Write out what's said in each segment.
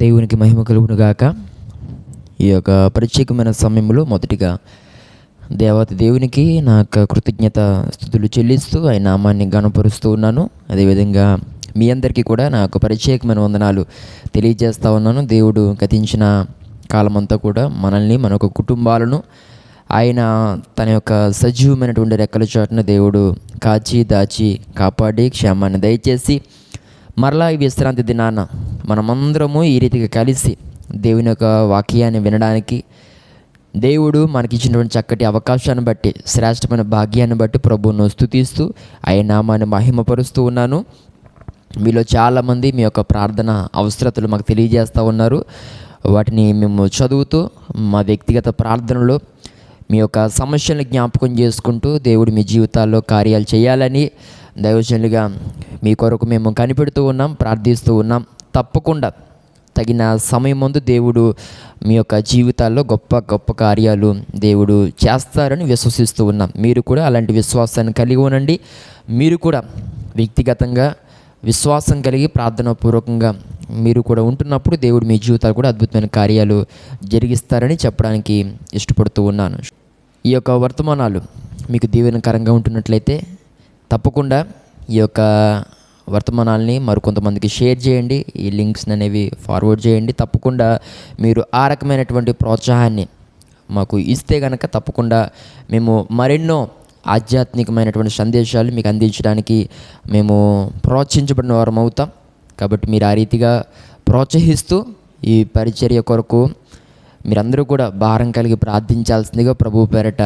దేవునికి మహిమ కలుగును గాక. ఈ యొక్క ప్రత్యేకమైన సమయంలో మొదటిగా దేవత దేవునికి నా యొక్క కృతజ్ఞత స్తుతులు చెల్లిస్తూ ఆయన నామాన్ని గణపరుస్తూ ఉన్నాను. అదేవిధంగా మీ అందరికీ కూడా నా యొక్క ప్రత్యేకమైన వందనాలు తెలియజేస్తూ ఉన్నాను. దేవుడు గతించిన కాలమంతా కూడా మనల్ని మన యొక్క కుటుంబాలను ఆయన తన యొక్క సజీవమైనటువంటి రెక్కల చాటున దేవుడు కాచి దాచి కాపాడి క్షేమాన్ని దయచేసి మరలా ఈ విశ్రాంతి దినాన మనమందరము ఈ రీతిగా కలిసి దేవుని యొక్క వాక్యాన్ని వినడానికి దేవుడు మనకిచ్చినటువంటి చక్కటి అవకాశాన్ని బట్టి, శ్రేష్టమైన భాగ్యాన్ని బట్టి ప్రభువును స్తుతిస్తూ ఆయన నామాన్ని మహిమపరుస్తూ ఉన్నాను. మీలో చాలామంది మీ యొక్క ప్రార్థన అవసరతలు మాకు తెలియజేస్తూ ఉన్నారు. వాటిని మేము చదువుతూ మా వ్యక్తిగత ప్రార్థనలో మీ యొక్క సమస్యలను జ్ఞాపకం చేసుకుంటూ దేవుడు మీ జీవితాల్లో కార్యాలు చేయాలని దైవజనులుగా మీ కొరకు మేము కనిపెడుతూ ఉన్నాం, ప్రార్థిస్తూ ఉన్నాం. తప్పకుండా తగిన సమయం ముందు దేవుడు మీ యొక్క జీవితాల్లో గొప్ప గొప్ప కార్యాలు దేవుడు చేస్తారని విశ్వసిస్తూ ఉన్నాం. మీరు కూడా అలాంటి విశ్వాసాన్ని కలిగి ఉండండి. మీరు కూడా వ్యక్తిగతంగా విశ్వాసం కలిగి ప్రార్థనాపూర్వకంగా మీరు కూడా ఉంటున్నప్పుడు దేవుడు మీ జీవితాలు కూడా అద్భుతమైన కార్యాలు జరిగిస్తారని చెప్పడానికి ఇష్టపడుతూ ఉన్నాను. ఈ యొక్క వర్తమానాలు మీకు దీవెనకరంగా ఉంటున్నట్లయితే తప్పకుండా ఈ యొక్క వర్తమానాల్ని మరికొంతమందికి షేర్ చేయండి. ఈ లింక్స్ అనేవి ఫార్వర్డ్ చేయండి. తప్పకుండా మీరు ఆ రకమైనటువంటి ప్రోత్సాహాన్ని మాకు ఇస్తే కనుక తప్పకుండా మేము మరెన్నో ఆధ్యాత్మికమైనటువంటి సందేశాలు మీకు అందించడానికి మేము ప్రోత్సహించబడిన వారం అవుతాం. కాబట్టి మీరు ఆ రీతిగా ప్రోత్సహిస్తూ ఈ పరిచర్య కొరకు మీరందరూ కూడా భారం కలిగి ప్రార్థించాల్సిందిగా ప్రభువు పేరట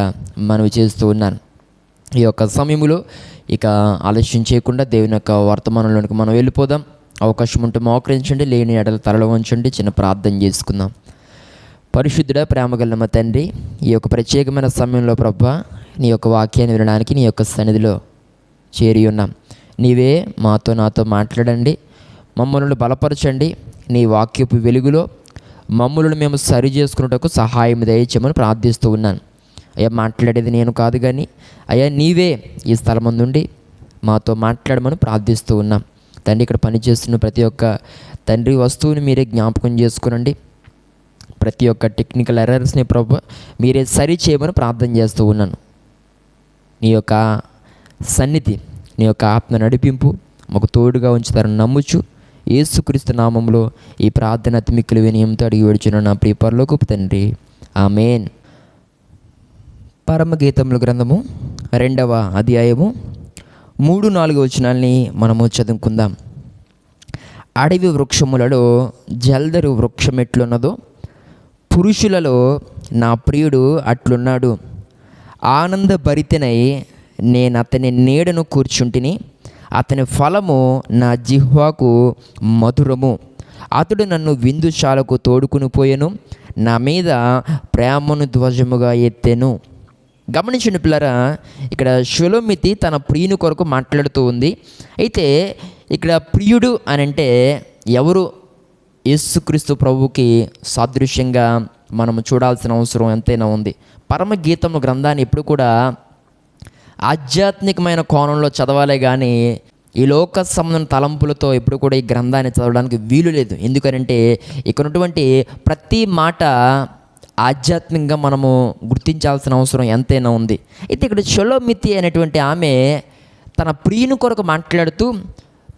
మనవి చేస్తూ ఉన్నాను. ఈ యొక్క సమయంలో ఇక ఆలస్యం చేయకుండా దేవుని యొక్క వర్తమానంలోనికి మనం వెళ్ళిపోదాం. అవకాశం ఉంటే మోకరించండి, లేని ఎడల తలలో ఉంచండి. చిన్న ప్రార్థన చేసుకుందాం. పరిశుద్ధుడా, ప్రేమగల మా తండ్రి, ఈ యొక్క ప్రత్యేకమైన సమయంలో ప్రభువా నీ యొక్క వాక్యాన్ని వినడానికి నీ యొక్క సన్నిధిలో చేరి ఉన్నాం. నీవే మాతో నాతో మాట్లాడండి, మమ్మల్ని బలపరచండి. నీ వాక్యపు వెలుగులో మమ్మల్ని మేము సరి చేసుకున్నటకు సహాయం దయచేయమని ప్రార్థిస్తూ ఉన్నాను. అయ్యా, మాట్లాడేది నేను కాదు కానీ అయ్యా నీవే ఈ స్థలం నుండి మాతో మాట్లాడమని ప్రార్థిస్తూ ఉన్నాం. తండ్రి, ఇక్కడ పనిచేస్తున్న ప్రతి ఒక్క తండ్రి వస్తువుని మీరే జ్ఞాపకం చేసుకునండి. ప్రతి ఒక్క టెక్నికల్ ఎర్రర్స్ని ప్రభు మీరే సరి చేయమని ప్రార్థన చేస్తూ ఉన్నాను. నీ యొక్క సన్నిధి, నీ యొక్క ఆత్మ నడిపింపు మాకు తోడుగా ఉంచుతారని నమ్ముచు యేసుక్రీస్తు నామంలో ఈ ప్రార్థన అతి మిక్కిలి వినయంతో అడిగి వేడుచున్న నా ప్రియ పరలోకపు తండ్రి, ఆమేన్. పరమగీతముల గ్రంథము 2వ అధ్యాయము 3-4 వచనాల్ని మనము చదువుకుందాం. అడవి వృక్షములలో జల్దరు వృక్షం ఎట్లున్నదో పురుషులలో నా ప్రియుడు అట్లున్నాడు. ఆనందభరితనై నేను అతని నీడను కూర్చుంటిని. అతని ఫలము నా జిహ్వాకు మధురము. అతడు నన్ను విందుశాలకు తోడుకుని పోయెను. నా మీద ప్రేమను ధ్వజముగా ఎత్తెను. గమనించండి పిల్లరా, ఇక్కడ షొలోమితి తన ప్రియుని కొరకు మాట్లాడుతూ ఉంది. అయితే ఇక్కడ ప్రియుడు అని అంటే ఎవరు? యేసుక్రీస్తు ప్రభువుకి సాదృశ్యంగా మనం చూడాల్సిన అవసరం ఎంతైనా ఉంది. పరమగీతము గ్రంథాన్ని ఎప్పుడు కూడా ఆధ్యాత్మికమైన కోణంలో చదవాలే కానీ ఈ లోక సంబంధం తలంపులతో ఎప్పుడు కూడా ఈ గ్రంథాన్ని చదవడానికి వీలు లేదు. ఎందుకంటే ఇక్కడ ఉన్నటువంటి ప్రతి మాట ఆధ్యాత్మికంగా మనము గుర్తించాల్సిన అవసరం ఎంతైనా ఉంది. అయితే ఇక్కడ షొలోమితి అనేటువంటి ఆమె తన ప్రియుని కొరకు మాట్లాడుతూ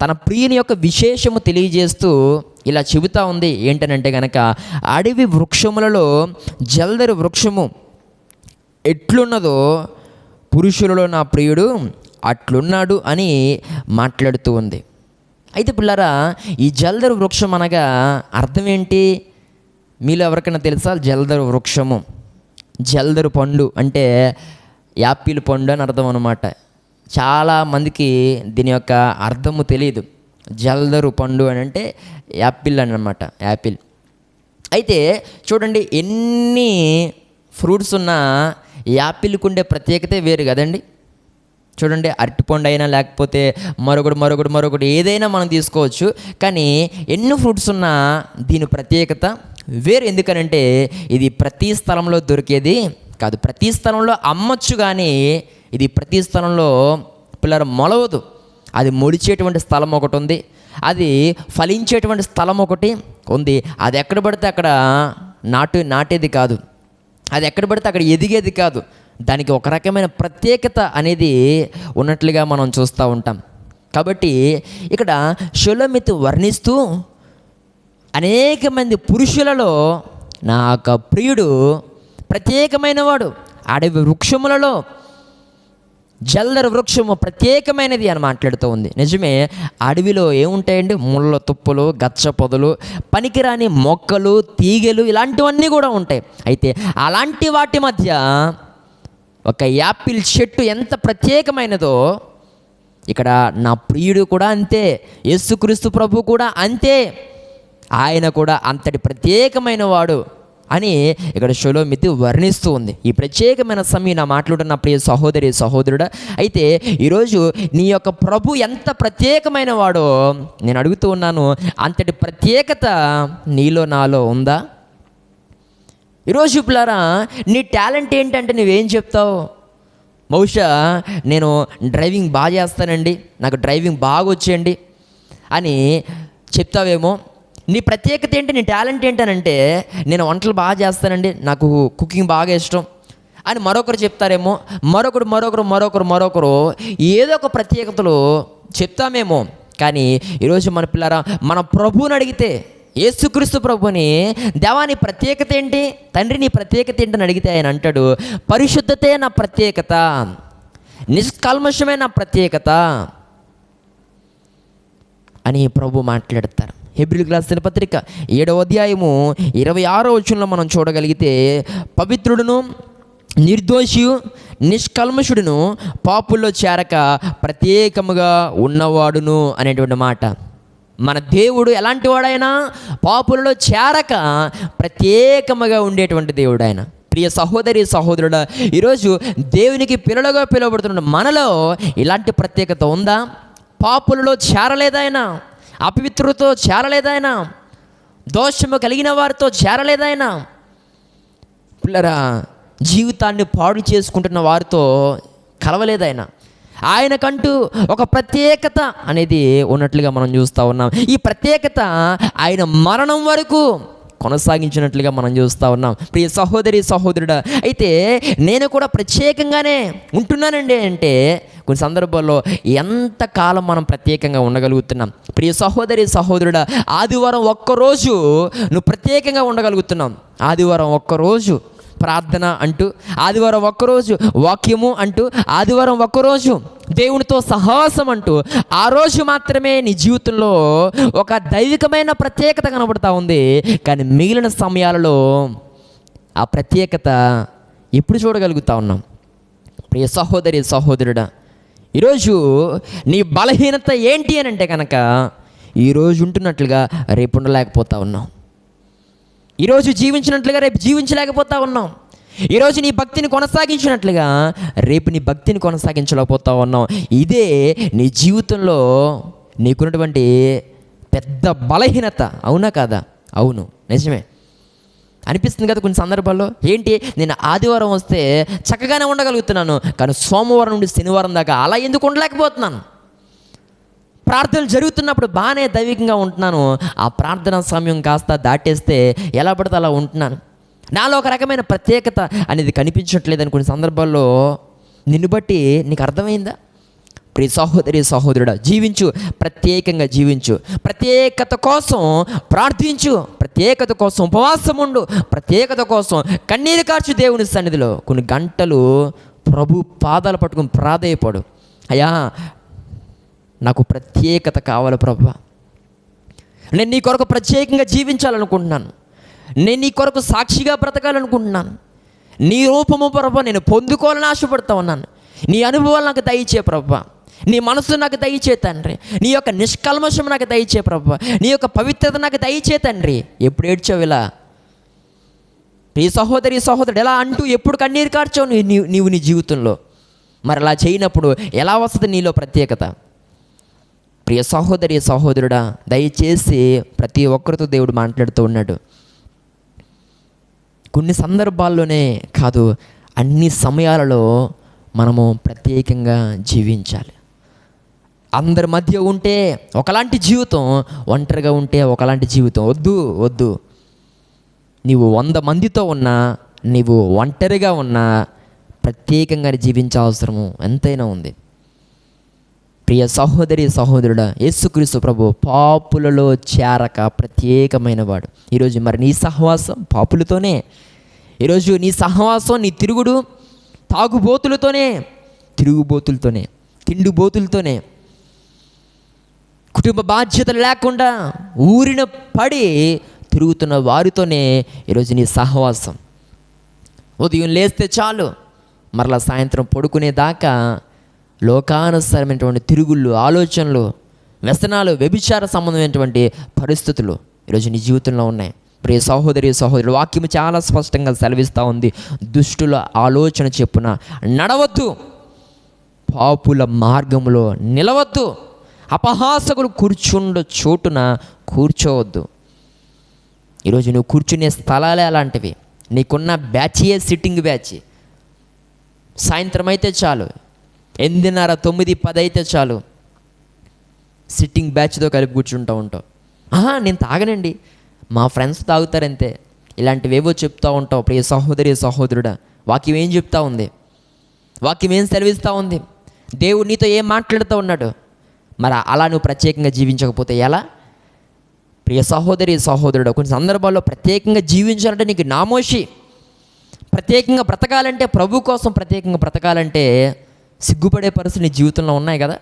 తన ప్రియుని యొక్క విశేషము తెలియజేస్తూ ఇలా చెబుతూ ఉంది. ఏంటనంటే కనుక అడవి వృక్షములలో జల్దరు వృక్షము ఎట్లున్నదో పురుషులలో నా ప్రియుడు అట్లున్నాడు అని మాట్లాడుతూ ఉంది. అయితే పిల్లరా, ఈ జల్దరు వృక్షం అనగా అర్థం ఏంటి? మీలో ఎవరికైనా తెలుసా? జల్దరు వృక్షము, జల్దరు పండు అంటే యాపిల్ పండు అని అర్థం అన్నమాట. చాలామందికి దీని యొక్క అర్థము తెలియదు. జల్దరు పండు అని అంటే యాపిల్ అని అన్నమాట, యాపిల్. అయితే చూడండి, ఎన్ని ఫ్రూట్స్ ఉన్నా యాపిల్కి ఉండే ప్రత్యేకత వేరు కదండి. చూడండి, అరటిపండు అయినా లేకపోతే మరొకటి ఏదైనా మనం తీసుకోవచ్చు. కానీ ఎన్ని ఫ్రూట్స్ ఉన్నా దీని ప్రత్యేకత వేరు. ఎందుకనంటే ఇది ప్రతి స్థలంలో దొరికేది కాదు. ప్రతి స్థలంలో అమ్మచ్చు, కానీ ఇది ప్రతి స్థలంలో పిల్లలు మొలవదు. అది మొలిచేటువంటి స్థలం ఒకటి ఉంది, అది ఫలించేటువంటి స్థలం ఒకటి, ఉంది. అది ఎక్కడ పడితే అక్కడ నాటేది కాదు, అది ఎక్కడ పడితే అక్కడ ఎదిగేది కాదు. దానికి ఒక రకమైన ప్రత్యేకత అనేది ఉన్నట్లుగా మనం చూస్తూ ఉంటాం. కాబట్టి ఇక్కడ షూలమితు వర్ణిస్తూ అనేక మంది పురుషులలో నా యొక్క ప్రియుడు ప్రత్యేకమైన వాడు, అడవి వృక్షములలో జల్దర వృక్షము ప్రత్యేకమైనది అని మాట్లాడుతూ ఉంది. నిజమే, అడవిలో ఏముంటాయండి? ముళ్ళ తుప్పలు, గచ్చ పొదలు, పనికిరాని మొక్కలు, తీగలు, ఇలాంటివన్నీ కూడా ఉంటాయి. అయితే అలాంటి వాటి మధ్య ఒక యాపిల్ చెట్టు ఎంత ప్రత్యేకమైనదో, ఇక్కడ నా ప్రియుడు కూడా అంతే, యేసుక్రీస్తు ప్రభు కూడా అంతే, ఆయన కూడా అంతటి ప్రత్యేకమైన వాడు అని ఇక్కడ షూలమితు వర్ణిస్తూ ఉంది. ఈ ప్రత్యేకమైన సమయం నా మాట్లాడుతున్న ప్రియ సహోదరి సహోదరుడా, అయితే ఈరోజు నీ యొక్క ప్రభు ఎంత ప్రత్యేకమైన వాడో నేను అడుగుతూ ఉన్నాను. అంతటి ప్రత్యేకత నీలో నాలో ఉందా? ఈరోజు పిల్లరా, నీ టాలెంట్ ఏంటంటే నువ్వేం చెప్తావు? బహుశా నేను డ్రైవింగ్ బాగా చేస్తానండి, నాకు డ్రైవింగ్ బాగా వచ్చేయండి అని చెప్తావేమో. నీ ప్రత్యేకత ఏంటి, నీ టాలెంట్ ఏంటనంటే నేను వంటలు బాగా చేస్తానండి, నాకు కుకింగ్ బాగా ఇష్టం అని మరొకరు చెప్తారేమో. మరొకరు ఏదో ఒక ప్రత్యేకతలు చెప్తామేమో. కానీ ఈరోజు మన పిల్లరా, మన ప్రభువుని అడిగితే, యేసుక్రీస్తు ప్రభుని, దేవా నీ ప్రత్యేకత ఏంటి, తండ్రి నీ ప్రత్యేకత ఏంటని అడిగితే ఆయన అంటాడు, పరిశుద్ధతే నా ప్రత్యేకత, నిష్కల్మషమే నా ప్రత్యేకత అని ప్రభు మాట్లాడతారు. హెబ్రీయులకు రాసిన పత్రిక 7వ అధ్యాయము 26వ వచనంలో మనం చూడగలిగితే, పవిత్రుడును నిర్దోషియు నిష్కల్మషుడును పాపుల్లో చేరక ప్రత్యేకముగా ఉన్నవాడును అనేటువంటి మాట. మన దేవుడు ఎలాంటి వాడైనా పాపులలో చేరక ప్రత్యేకముగా ఉండేటువంటి దేవుడు ఆయన. ప్రియ సహోదరి సహోదరుడా, ఈరోజు దేవునికి పిల్లలుగా పిలువబడుతున్న మనలో ఇలాంటి ప్రత్యేకత ఉందా? పాపులలో చేరలేదాయన, అపవిత్రులతో చేరలేదాయన, దోషము కలిగిన వారితో చేరలేదాయన, పిల్లరా జీవితాన్ని పాడు చేసుకుంటున్న వారితో కలవలేదాయన. ఆయనకంటూ ఒక ప్రత్యేకత అనేది ఉన్నట్లుగా మనం చూస్తూ ఉన్నాం. ఈ ప్రత్యేకత ఆయన మరణం వరకు కొనసాగించినట్లుగా మనం చూస్తూ ఉన్నాం. ప్రియ సహోదరి సహోదరుడా, అయితే నేను కూడా ప్రత్యేకంగానే ఉంటున్నానండి అంటే కొన్ని సందర్భాల్లో ఎంతకాలం మనం ప్రత్యేకంగా ఉండగలుగుతున్నాం? ప్రియ సహోదరి సహోదరుడా, ఆదివారం ఒక్కరోజు నువ్వు ప్రత్యేకంగా ఉండగలుగుతున్నాం. ఆదివారం ఒక్కరోజు ప్రార్థన అంటూ, ఆదివారం ఒక్కరోజు వాక్యము అంటూ, ఆదివారం ఒక్కరోజు దేవునితో సహవాసం అంటూ, ఆ రోజు మాత్రమే నీ జీవితంలో ఒక దైవికమైన ప్రత్యేకత కనబడుతూ ఉంది. కానీ మిగిలిన సమయాలలో ఆ ప్రత్యేకత ఎప్పుడు చూడగలుగుతా ఉన్నాం? ప్రియ సహోదరి సహోదరుడా, ఈరోజు నీ బలహీనత ఏంటి అని అంటే కనుక, ఈరోజు ఉంటున్నట్లుగా రేపు ఉండలేకపోతా ఉన్నాం, ఈరోజు జీవించినట్లుగా రేపు జీవించలేకపోతా ఉన్నాం, ఈరోజు నీ భక్తిని కొనసాగించినట్లుగా రేపు నీ భక్తిని కొనసాగించలేకపోతా ఉన్నాం. ఇదే నీ జీవితంలో నీకున్నటువంటి పెద్ద బలహీనత. అవునా కాదా? అవును, నిజమే అనిపిస్తుంది కదా కొన్ని సందర్భాల్లో. ఏంటి, నేను ఆదివారం వస్తే చక్కగానే ఉండగలుగుతున్నాను, కానీ సోమవారం నుండి శనివారం దాకా అలా ఎందుకు ఉండలేకపోతున్నాను? ప్రార్థనలు జరుగుతున్నప్పుడు బాగానే దైవికంగా ఉంటున్నాను, ఆ ప్రార్థనా సమయం కాస్త దాటేస్తే ఎలా పడితే అలా ఉంటున్నాను. నాలో ఒక రకమైన ప్రత్యేకత అనేది కనిపించట్లేదని కొన్ని సందర్భాల్లో నిన్ను బట్టి నీకు అర్థమైందా? ప్రియ సహోదరి సహోదరుడా, జీవించు, ప్రత్యేకంగా జీవించు, ప్రత్యేకత కోసం ప్రార్థించు, ప్రత్యేకత కోసం ఉపవాసం ఉండు, ప్రత్యేకత కోసం కన్నీరు కార్చు దేవుని సన్నిధిలో కొన్ని గంటలు ప్రభు పాదాలు పట్టుకుని ప్రాధేయపడు. అయ్యా నాకు ప్రత్యేకత కావాలి ప్రభువా, నేను నీ కొరకు ప్రత్యేకంగా జీవించాలనుకుంటున్నాను, నేను నీ కొరకు సాక్షిగా బ్రతకాలనుకుంటున్నాను, నీ రూపము ప్రభువా నేను పొందుకోవాలని ఆశపడుతూ ఉన్నాను. నీ అనుభవాలు నాకు దయచే ప్రభువా, నీ మనసు నాకు దయచే తండ్రి, నీ యొక్క నిష్కల్మషం నాకు దయచే ప్రభువా, నీ యొక్క పవిత్రత నాకు దయచే తండ్రి. ఎప్పుడు ఏడ్చావు ఇలా? ఈ సహోదరి సహోదరుడు ఎలా అంటూ ఎప్పుడు కన్నీరు కార్చావు నీవు నీ జీవితంలో? మరి అలా చేయనప్పుడు ఎలా వస్తుంది నీలో ప్రత్యేకత? ప్రియ సహోదరి సహోదరుడా, దయచేసి ప్రతి ఒక్కరితో దేవుడు మాట్లాడుతూ ఉన్నాడు. కొన్ని సందర్భాల్లోనే కాదు, అన్ని సమయాలలో మనము ప్రత్యేకంగా జీవించాలి. అందరి మధ్య ఉంటే ఒకలాంటి జీవితం, ఒంటరిగా ఉంటే ఒకలాంటి జీవితం. వద్దు వద్దు. నీవు 100 మందితో ఉన్నా, నీవు ఒంటరిగా ఉన్నా ప్రత్యేకంగా జీవించాల్సిన ఎంతైనా ఉంది. ప్రియ సహోదరి సహోదరుడా, యేసుక్రీస్తు ప్రభు పాపులలో చేరక ప్రత్యేకమైన వాడు. ఈరోజు మరి నీ సహవాసం పాపులతోనే. ఈరోజు నీ సహవాసం, నీ తిరుగుడు తాగుబోతులతోనే, తిరుగుబోతులతోనే, తిండిబోతులతోనే, కుటుంబ బాధ్యతలు లేకుండా ఊరిన పడి తిరుగుతున్న వారితోనే ఈరోజు నీ సహవాసం. ఉదయం లేస్తే చాలు, మరలా సాయంత్రం పడుకునేదాకా లోకానుసారమైనటువంటి తిరుగుళ్ళు, ఆలోచనలు, వ్యసనాలు, వ్యభిచార సంబంధమైనటువంటి పరిస్థితులు ఈరోజు నీ జీవితంలో ఉన్నాయి. ప్రియ సహోదరి సహోదరుడు, వాక్యం చాలా స్పష్టంగా సెలవిస్తూ ఉంది. దుష్టుల ఆలోచన చెప్పున నడవద్దు, పాపుల మార్గంలో నిలవద్దు, అపహాసకులు కూర్చుండ చోటున కూర్చోవద్దు. ఈరోజు నువ్వు కూర్చునే స్థలాలే అలాంటివి. నీకున్న బ్యాచే సిట్టింగ్ బ్యాచ్. సాయంత్రం అయితే చాలు, 8:30, 9, 10 అయితే చాలు, సిట్టింగ్ బ్యాచ్తో కలిపి కూర్చుంటూ ఉంటావు. నేను తాగనండి, మా ఫ్రెండ్స్ తాగుతారంతే, ఇలాంటివేవో చెప్తూ ఉంటావు. ప్రియ సహోదరి సహోదరుడా, వాక్యం ఏం చెప్తా ఉంది? వాక్యం ఏం సెలవిస్తూ ఉంది? దేవుడు నీతో ఏం మాట్లాడుతూ ఉన్నాడు? మరి అలా నువ్వు ప్రత్యేకంగా జీవించకపోతే ఎలా? ప్రియ సహోదరి సహోదరుడు, కొన్ని సందర్భాల్లో ప్రత్యేకంగా జీవించాలంటే నీకు నామోషి. ప్రత్యేకంగా బ్రతకాలంటే, ప్రభు కోసం ప్రత్యేకంగా బ్రతకాలంటే సిగ్గుపడే పరిస్థితులు నీ జీవితంలో ఉన్నాయి కదా.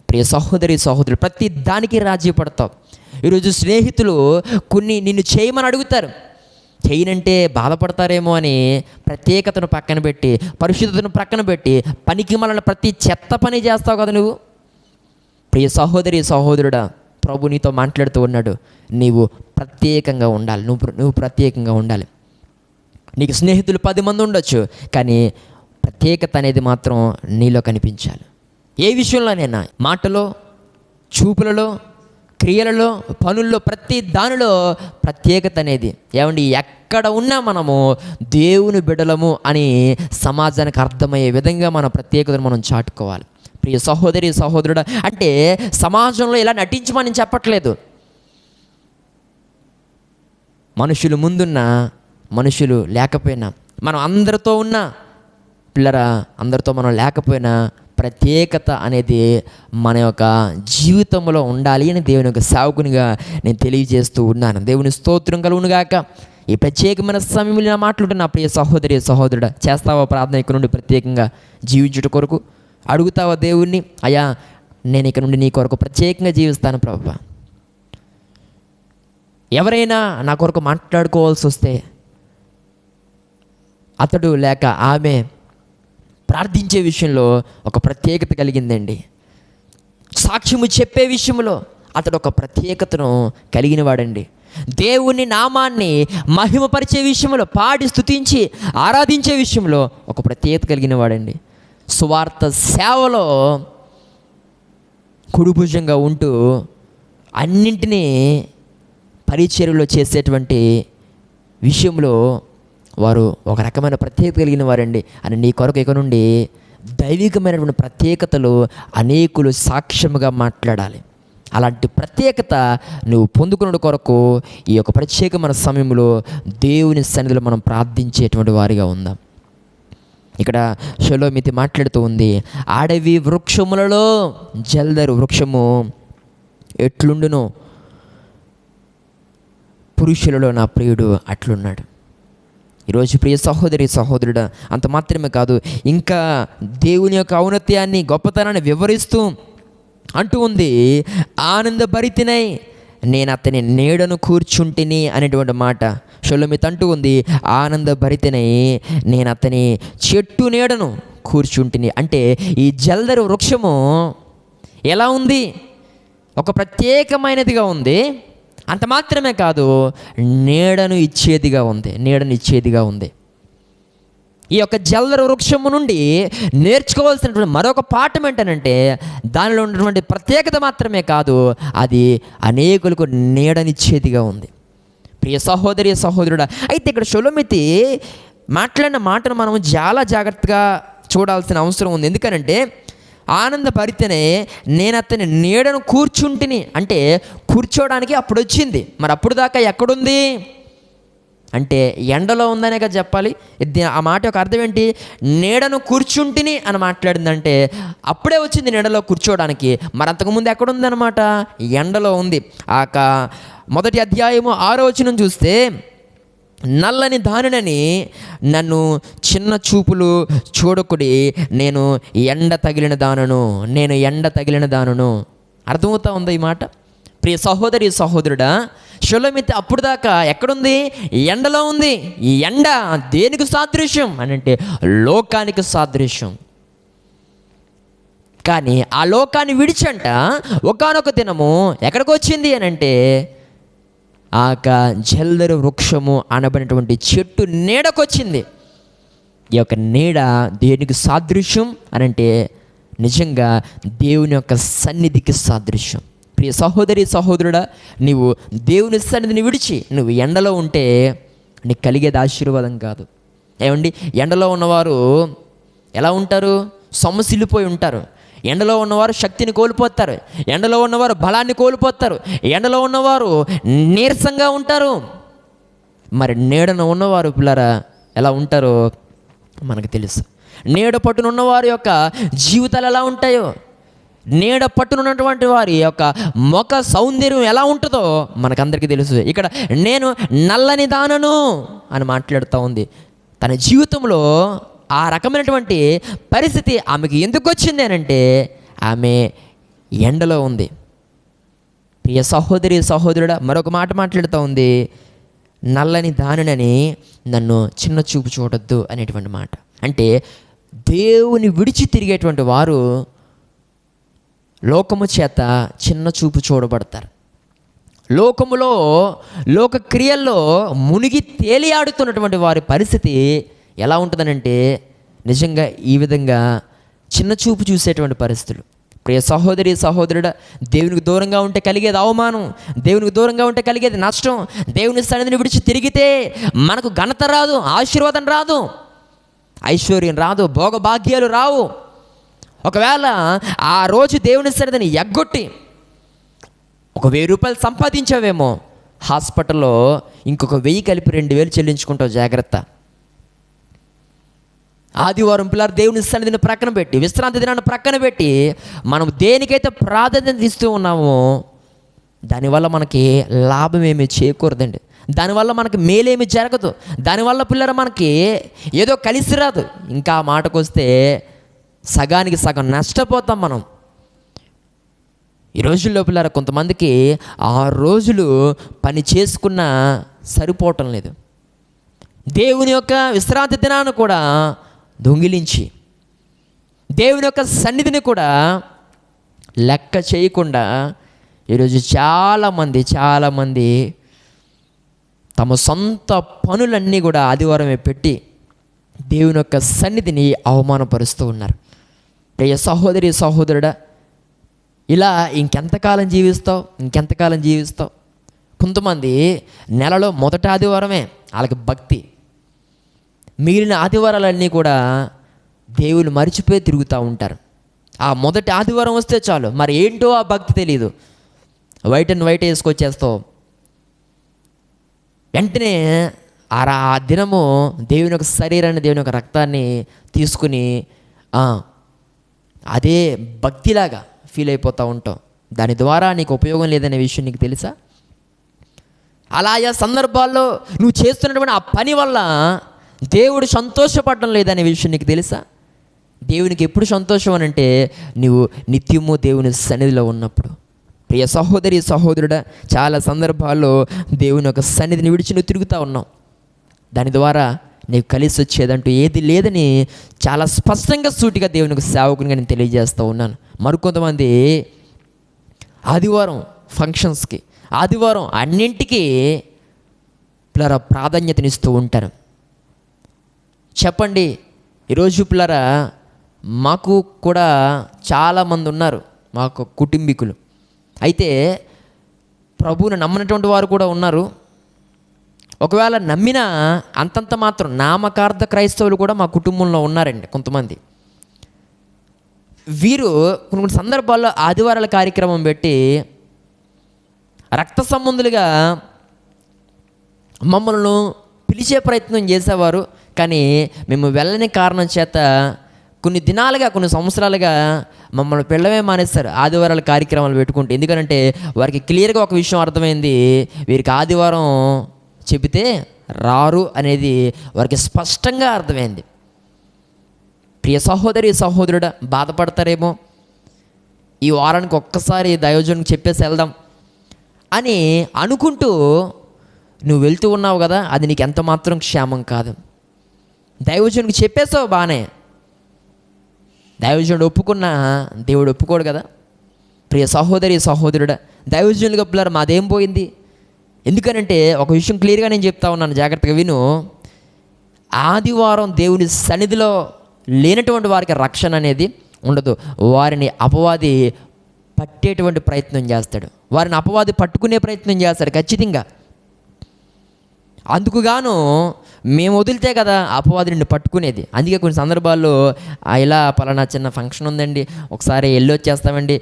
ప్రియ సహోదరి సహోదరుడు, ప్రతి దానికి రాజీ పడతావు. ఈరోజు స్నేహితులు కొన్ని నిన్ను చేయమని అడుగుతారు, చేయనంటే బాధపడతారేమో అని ప్రత్యేకతను పక్కన పెట్టి, పరిశుద్ధతను పక్కన పెట్టి, పనికి మళ్ళీ ప్రతి చెత్త పని చేస్తావు కదా నువ్వు. ప్రియ సహోదరి సహోదరుడా, ప్రభు నీతో మాట్లాడుతూ ఉన్నాడు, నీవు ప్రత్యేకంగా ఉండాలి. నువ్వు ప్రత్యేకంగా ఉండాలి. నీకు స్నేహితులు 10 మంది ఉండొచ్చు, కానీ ప్రత్యేకత అనేది మాత్రం నీలో కనిపించాలి. ఏ విషయంలోనైనా, మాటలో, చూపులలో, క్రియలలో, పనుల్లో, ప్రతి దానిలో ప్రత్యేకత అనేది. ఏమండి, ఎక్కడ ఉన్నా మనము దేవుని బిడ్డలము అని సమాజానికి అర్థమయ్యే విధంగా మన ప్రత్యేకతను మనం చాటుకోవాలి. ప్రియ సహోదరి సహోదరుడా, అంటే సమాజంలో ఇలా నటించమని చెప్పట్లేదు. మనుషులు ముందున్నా, మనుషులు లేకపోయినా, మనం అందరితో ఉన్నా, పిల్లరా అందరితో మనం లేకపోయినా ప్రత్యేకత అనేది మన యొక్క జీవితంలో ఉండాలి అని దేవుని యొక్క సేవకునిగా నేను తెలియజేస్తూ ఉన్నాను. దేవుని స్తోత్రం కలుగునుగాక. ఈ ప్రత్యేకమైన సమయంలో నా మాట్లాడుతున్న ప్రియ సహోదరి సహోదరుడా, చేస్తావా ప్రార్థన ఇక్కడ నుండి ప్రత్యేకంగా జీవించుట కొరకు? అడుగుతావా దేవుణ్ణి, అయ్యా నేను ఇక్కడ నుండి నీ కొరకు ప్రత్యేకంగా జీవిస్తాను ప్రభువా. ఎవరైనా నా కొరకు మాట్లాడుకోవాల్సి వస్తే అతడు లేక ఆమె ప్రార్థించే విషయంలో ఒక ప్రత్యేకత కలిగిందండి. సాక్ష్యము చెప్పే విషయంలో అతడు ఒక ప్రత్యేకతను కలిగిన వాడండి. దేవుని నామాన్ని మహిమపరిచే విషయంలో, పాడి స్తుతించి ఆరాధించే విషయంలో ఒక ప్రత్యేకత కలిగిన వాడండి. సువార్త సేవలో కుడిభుజంగా ఉంటూ అన్నింటినీ పరిచర్యలో చేసేటువంటి విషయంలో వారు ఒక రకమైన ప్రత్యేకత కలిగిన వారండి అని నీ కొరకు ఇక నుండి దైవికమైనటువంటి ప్రత్యేకతలు అనేకులు సాక్ష్యముగా మాట్లాడాలి. అలాంటి ప్రత్యేకత నువ్వు పొందుకున్న కొరకు ఈ యొక్క ప్రత్యేకమైన సమయంలో దేవుని సన్నిధిలో మనం ప్రార్థించేటువంటి వారిగా ఉందాం. ఇక్కడ షలోమితి మాట్లాడుతూ ఉంది, అడవి వృక్షములలో జల్దరు వృక్షము ఎట్లుండునో పురుషులలో నా ప్రియుడు అట్లున్నాడు. ఈరోజు ప్రియ సహోదరి సహోదరుడా, అంత మాత్రమే కాదు, ఇంకా దేవుని యొక్క ఔన్నత్యాన్ని, గొప్పతనాన్ని వివరిస్తూ అంటూ ఉంది, ఆనందభరితినై నేను అతని నీడను కూర్చుంటిని అనేటువంటి మాట షలోమిత్ అంటూ ఉంది. ఆనందభరితినై నేను అతని చెట్టు నీడను కూర్చుంటిని అంటే ఈ జల్దరు వృక్షము ఎలా ఉంది? ఒక ప్రత్యేకమైనదిగా ఉంది. అంత మాత్రమే కాదు, నీడను ఇచ్చేదిగా ఉంది. ఈ యొక్క జల్దరు వృక్షము నుండి నేర్చుకోవాల్సినటువంటి మరొక పాఠం ఏంటంటే, దానిలో ఉన్నటువంటి ప్రత్యేకత మాత్రమే కాదు, అది అనేకులకు నీడనిచ్చేదిగా ఉంది. ప్రియ సహోదరి సహోదరుడా, అయితే ఇక్కడ షలోమితి మాట్లాడిన మాటను మనం చాలా జాగ్రత్తగా చూడాల్సిన అవసరం ఉంది. ఎందుకనంటే ఆనందపరితేనే నేను అతని నీడను కూర్చుంటిని. అంటే కూర్చోవడానికి అప్పుడు వచ్చింది. మరి అప్పుడు దాకా ఎక్కడుంది అంటే ఎండలో ఉందనే కదా చెప్పాలి. ఆ మాట యొక్క అర్థం ఏంటి? నీడను కూర్చుంటిని అని మాట్లాడిందంటే అప్పుడే వచ్చింది నీడలో కూర్చోవడానికి. మరి అంతకుముందు ఎక్కడుందనమాట? ఎండలో ఉంది. మొదటి అధ్యాయము 6వ వచనం చూస్తే, నల్లని దానినని నన్ను చిన్న చూపులు చూడకుడి, నేను ఎండ తగిలిన దానను. అర్థమవుతా ఉందా ఈ మాట? ప్రియ సహోదరి సహోదరుడా, షులమిత్ అప్పుడు దాకా ఎక్కడుంది? ఎండలో ఉంది. ఈ ఎండ దేనికి సాదృశ్యం అని అంటే లోకానికి సాదృశ్యం. కానీ ఆ లోకాన్ని విడిచంట ఒకానొక దినము ఎక్కడికి వచ్చింది అని అంటే జల్దరు వృక్షము అనబడినటువంటి చెట్టు నీడకొచ్చింది. ఈ యొక్క నీడ దేనికి సాదృశ్యం అని అంటే నిజంగా దేవుని యొక్క సన్నిధికి సాదృశ్యం. ప్రియ సహోదరి సహోదరుడా, నీవు దేవుని సన్నిధిని విడిచి నువ్వు ఎండలో ఉంటే నీకు కలిగేది ఆశీర్వాదం కాదు. ఏమండి, ఎండలో ఉన్నవారు ఎలా ఉంటారు? సొమ్మసిల్లిపోయి ఉంటారు. ఎండలో ఉన్నవారు శక్తిని కోల్పోతారు. ఎండలో ఉన్నవారు బలాన్ని కోల్పోతారు. ఎండలో ఉన్నవారు నీరసంగా ఉంటారు. మరి నీడను ఉన్నవారు పిల్లరా ఎలా ఉంటారో మనకు తెలుసు. నీడ పట్టున ఉన్నవారి యొక్క జీవితాలు ఎలా ఉంటాయో, నీడ పట్టునున్నటువంటి వారి యొక్క ముఖ సౌందర్యం ఎలా ఉంటుందో మనకందరికీ తెలుసు. ఇక్కడ నేను నల్లని దానను అని మాట్లాడుతూ ఉంది. తన జీవితంలో ఆ రకమైనటువంటి పరిస్థితి ఆమెకి ఎందుకు వచ్చింది అని అంటే ఆమె ఎండలో ఉంది. ప్రియ సహోదరి సహోదరుడా, మరొక మాట మాట్లాడుతూ ఉంది, నల్లని దానినని నన్ను చిన్న చూపు చూడొద్దు అనేటువంటి మాట. అంటే దేవుని విడిచి తిరిగేటువంటి వారు లోకము చేత చిన్న చూపు చూడబడతారు. లోకములో లోక క్రియల్లో మునిగి తేలియాడుతున్నటువంటి వారి పరిస్థితి ఎలా ఉంటుందనంటే నిజంగా ఈ విధంగా చిన్న చూపు చూసేటువంటి పరిస్థితులు. ప్రియ సహోదరి సహోదరుడా, దేవునికి దూరంగా ఉంటే కలిగేది అవమానం, దేవునికి దూరంగా ఉంటే కలిగేది నష్టం. దేవుని సన్నిధిని విడిచి తిరిగితే మనకు ఘనత రాదు, ఆశీర్వాదం రాదు, ఐశ్వర్యం రాదు, భోగభాగ్యాలు రావు. ఒకవేళ ఆ రోజు దేవుని సన్నిధిని ఎగ్గొట్టి ఒక 1000 రూపాయలు సంపాదించావేమో, హాస్పిటల్లో ఇంకొక 1000 కలిపి 2000 చెల్లించుకుంటావు. జాగ్రత్త. ఆదివారం పిల్లలు దేవుని సన్నిధిని ప్రక్కన పెట్టి, విశ్రాంతి దినాన్ని ప్రక్కన పెట్టి మనం దేనికైతే ప్రాధాన్యత ఇస్తూ ఉన్నామో దానివల్ల మనకి లాభం ఏమీ చేకూరదండి. దానివల్ల మనకి మేలేమి జరగదు. దానివల్ల పిల్లలు మనకి ఏదో కలిసి రాదు. ఇంకా మాటకు వస్తే సగానికి సగం నష్టపోతాం మనం. ఈ రోజుల్లో పిల్లలు కొంతమందికి 6 రోజులు పని చేసుకున్నా సరిపోవటం లేదు. దేవుని యొక్క విశ్రాంతి దినాన్ని కూడా దొంగిలించి, దేవుని యొక్క సన్నిధిని కూడా లెక్క చేయకుండా ఈరోజు చాలామంది తమ సొంత పనులన్నీ కూడా ఆదివారమే పెట్టి దేవుని యొక్క సన్నిధిని అవమానపరుస్తూ ఉన్నారు. ప్రియ సహోదరి సహోదరుడా, ఇలా ఇంకెంతకాలం జీవిస్తావు? కొంతమంది నెలలో మొదటి ఆదివారమే వాళ్ళకి భక్తి, మిగిలిన ఆదివారాలన్నీ కూడా దేవుని మరిచిపోయి తిరుగుతూ ఉంటారు. ఆ మొదటి ఆదివారం వస్తే చాలు, మరి ఏంటో ఆ భక్తి తెలియదు, వైట్ అండ్ వైట్ వేసుకొచ్చేస్తావు. వెంటనే ఆ దినము దేవుని యొక్క శరీరాన్ని, దేవుని యొక్క రక్తాన్ని తీసుకుని అదే భక్తిలాగా ఫీల్ అయిపోతూ ఉంటావు. దాని ద్వారా నీకు ఉపయోగం లేదనే విషయం నీకు తెలుసా? అలాయా సందర్భాల్లో నువ్వు చేస్తున్నటువంటి ఆ పని వల్ల దేవుడు సంతోషపడడం లేదనే విషయం నీకు తెలుసా? దేవునికి ఎప్పుడు సంతోషం అని అంటే నువ్వు నిత్యము దేవుని సన్నిధిలో ఉన్నప్పుడు. ప్రియ సహోదరి సహోదరుడా, చాలా సందర్భాల్లో దేవుని యొక్క సన్నిధిని విడిచి నువ్వు తిరుగుతూ ఉన్నావు. దాని ద్వారా నీకు కలిసి వచ్చేదంటూ ఏది లేదని చాలా స్పష్టంగా సూటిగా దేవునికి సేవకునిగా నేను తెలియజేస్తూ ఉన్నాను. మరికొంతమంది ఆదివారం ఫంక్షన్స్కి, ఆదివారం అన్నింటికీ పిల్లరా ప్రాధాన్యతనిస్తూ ఉంటారు. చెప్పండి, ఈరోజు పిల్లరా మాకు కూడా చాలామంది ఉన్నారు, మాకు కుటుంబీకులు. అయితే ప్రభువుని నమ్మనటువంటి వారు కూడా ఉన్నారు. ఒకవేళ నమ్మినా అంతంత మాత్రం నామకార్థ క్రైస్తవులు కూడా మా కుటుంబంలో ఉన్నారండి కొంతమంది. వీరు కొన్ని కొన్ని సందర్భాల్లో ఆదివారాల కార్యక్రమం పెట్టి రక్త సంబంధులుగా మమ్మల్ని పిలిచే ప్రయత్నం చేసేవారు. కానీ మేము వెళ్ళని కారణం చేత కొన్ని దినాలుగా, కొన్ని సంవత్సరాలుగా మమ్మల్ని పిల్లమే మానేస్తారు ఆదివారాల కార్యక్రమాలు పెట్టుకుంటే. ఎందుకంటే వారికి క్లియర్గా ఒక విషయం అర్థమైంది, వీరికి ఆదివారం చెబితే రారు అనేది వారికి స్పష్టంగా అర్థమైంది. ప్రియ సహోదరి సహోదరుడా, బాధపడతారేమో, ఈ వారానికి ఒక్కసారి దైవజనునికి చెప్పేసి వెళ్దాం అని అనుకుంటూ నువ్వు వెళ్తూ ఉన్నావు కదా, అది నీకు ఎంత మాత్రం క్షేమం కాదు. దైవజనునికి చెప్పేసావు బాగానే, దైవజనుడు ఒప్పుకున్నా దేవుడు ఒప్పుకోడు కదా. ప్రియ సహోదరి సహోదరుడా, దైవజనులుగా పిల్లలు మాదేం పోయింది? ఎందుకనంటే ఒక విషయం క్లియర్గా నేను చెప్తా ఉన్నాను, జాగ్రత్తగా విను. ఆదివారం దేవుని సన్నిధిలో లేనటువంటి వారికి రక్షణ అనేది ఉండదు. వారిని అపవాది పట్టేటువంటి ప్రయత్నం చేస్తాడు, వారిని అపవాది పట్టుకునే ప్రయత్నం చేస్తాడు ఖచ్చితంగా. అందుకుగాను మేము వదిలితే కదా అపవాది నిన్ను పట్టుకునేది. అందుకే కొన్ని సందర్భాల్లో ఇలా పలానా చిన్న ఫంక్షన్ ఉందండి, ఒకసారి వెళ్ళి వచ్చేస్తామండి,